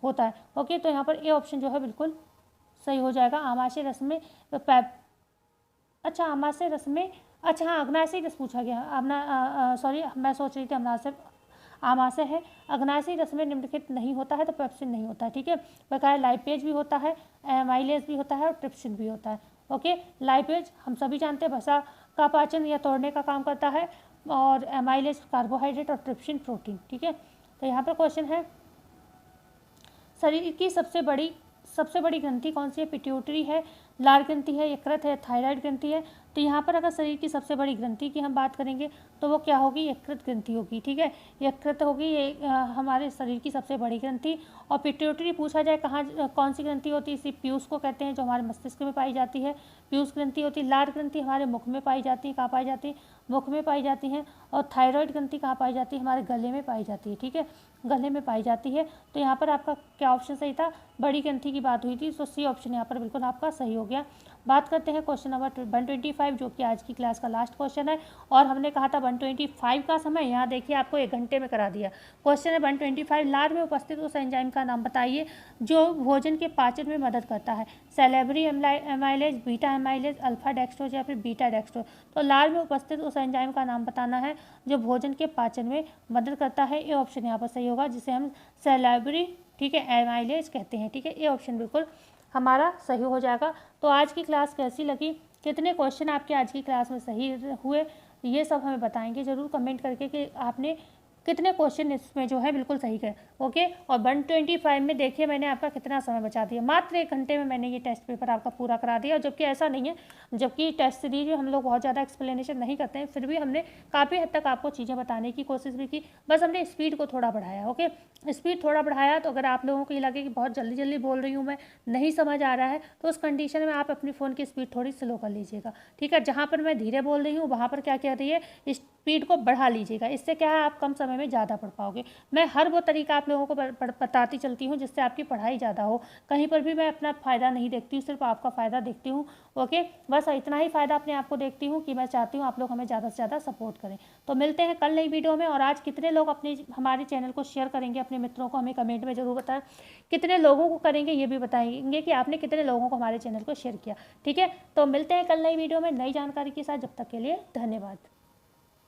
A: होता है। ओके, तो यहाँ पर ए ऑप्शन जो है बिल्कुल सही हो जाएगा। आमाशय रस में आमाशय रस में हाँ, अग्नाशयी रस पूछा गया। सॉरी, मैं सोच रही थी आमाशय है। अग्नाशयी रस में निम्नलिखित नहीं होता है, तो पेप्सिन नहीं होता है। ठीक है, बकाया लाइपेज भी होता है, एमाइलेज भी होता है और ट्रिप्सिन भी होता है। ओके, लाइपेज हम सभी जानते हैं वसा का पाचन या तोड़ने का काम करता है, और एमाइलेज कार्बोहाइड्रेट और ट्रिप्सिन प्रोटीन। ठीक है, तो यहाँ पर क्वेश्चन है शरीर की सबसे बड़ी ग्रंथि कौन सी है? पिट्यूटरी है, लार ग्रंथि है, यकृत है, थायराइड ग्रंथि है। तो यहाँ पर अगर शरीर की सबसे बड़ी ग्रंथि की हम बात करेंगे तो वो क्या होगी? यकृत ग्रंथि होगी। ठीक है, यकृत होगी ये हमारे शरीर की सबसे बड़ी ग्रंथि। और पिट्यूटरी पूछा जाए कौन सी ग्रंथि होती है? इसी पीयूष को कहते हैं, जो हमारे मस्तिष्क में पाई जाती है, पीयूष ग्रंथि होती है। लार ग्रंथि हमारे मुख में पाई जाती है। कहाँ पाई जाती है? मुख में पाई जाती हैं। और थायराइड ग्रंथि कहाँ पाई जाती है? हमारे गले में पाई जाती है। ठीक है, गले में पाई जाती है। तो यहाँ पर आपका क्या ऑप्शन सही था? बड़ी ग्रंथि की बात हुई थी, तो सी ऑप्शन यहाँ पर बिल्कुल आपका सही हो गया। बात करते हैं क्वेश्चन नंबर 125, जो कि आज की क्लास का लास्ट क्वेश्चन है। और हमने कहा था 125 का समय, यहाँ देखिए आपको 1 घंटे में करा दिया। क्वेश्चन है 125, लार में उपस्थित उस एंजाइम का नाम बताइए जो भोजन के पाचन में मदद करता है। Salivary amylase, beta amylase, alpha dextrose या फिर बीटा डेक्सट्रोज। तो लार में उपस्थित उस एंजाइम का नाम बताना है जो भोजन के पाचन में मदद करता है। ये ऑप्शन यहाँ पर सही होगा, जिसे हम सैलेबरी, ठीक है, एमाइलेज कहते हैं। ठीक है, ये ऑप्शन बिल्कुल हमारा सही हो जाएगा। तो आज की क्लास कैसी लगी? कितने क्वेश्चन आपके आज की क्लास में सही हुए? ये सब हमें बताएंगे ज़रूर कमेंट करके कि आपने कितने क्वेश्चन इसमें जो है बिल्कुल सही है। ओके, और 125 में देखिए मैंने आपका कितना समय बचा दिया। मात्र 1 घंटे में मैंने ये टेस्ट पेपर आपका पूरा करा दिया। और जबकि ऐसा नहीं है, जबकि टेस्ट सीरीज में हम लोग बहुत ज़्यादा एक्सप्लेनेशन नहीं करते हैं, फिर भी हमने काफ़ी हद तक आपको चीज़ें बताने की कोशिश भी की। बस हमने स्पीड को थोड़ा बढ़ाया। ओके, स्पीड थोड़ा बढ़ाया। तो अगर आप लोगों को ये लगे कि बहुत जल्दी जल्दी बोल रही हूँ मैं, नहीं समझ आ रहा है, तो उस कंडीशन में आप अपनी फ़ोन की स्पीड थोड़ी स्लो कर लीजिएगा। ठीक है, जहाँ पर मैं धीरे बोल रही हूँ वहाँ पर क्या कह रही है, स्पीड को बढ़ा लीजिएगा। इससे क्या है, आप कम समय में ज़्यादा पढ़ पाओगे। मैं हर वो तरीका आप लोगों को बताती चलती हूँ जिससे आपकी पढ़ाई ज़्यादा हो। कहीं पर भी मैं अपना फ़ायदा नहीं देखती हूँ, सिर्फ आपका फ़ायदा देखती हूँ। ओके, बस इतना ही फ़ायदा अपने आप को देखती हूँ कि मैं चाहती हूँ आप लोग हमें ज़्यादा से ज़्यादा सपोर्ट करें। तो मिलते हैं कल नई वीडियो में। और आज कितने लोग अपने हमारे चैनल को शेयर करेंगे अपने मित्रों को, हमें कमेंट में ज़रूर बताएं। कितने लोगों को करेंगे ये भी बताएंगे कि आपने कितने लोगों को हमारे चैनल को शेयर किया। ठीक है, तो मिलते हैं कल नई वीडियो में नई जानकारी के साथ। जब तक के लिए धन्यवाद।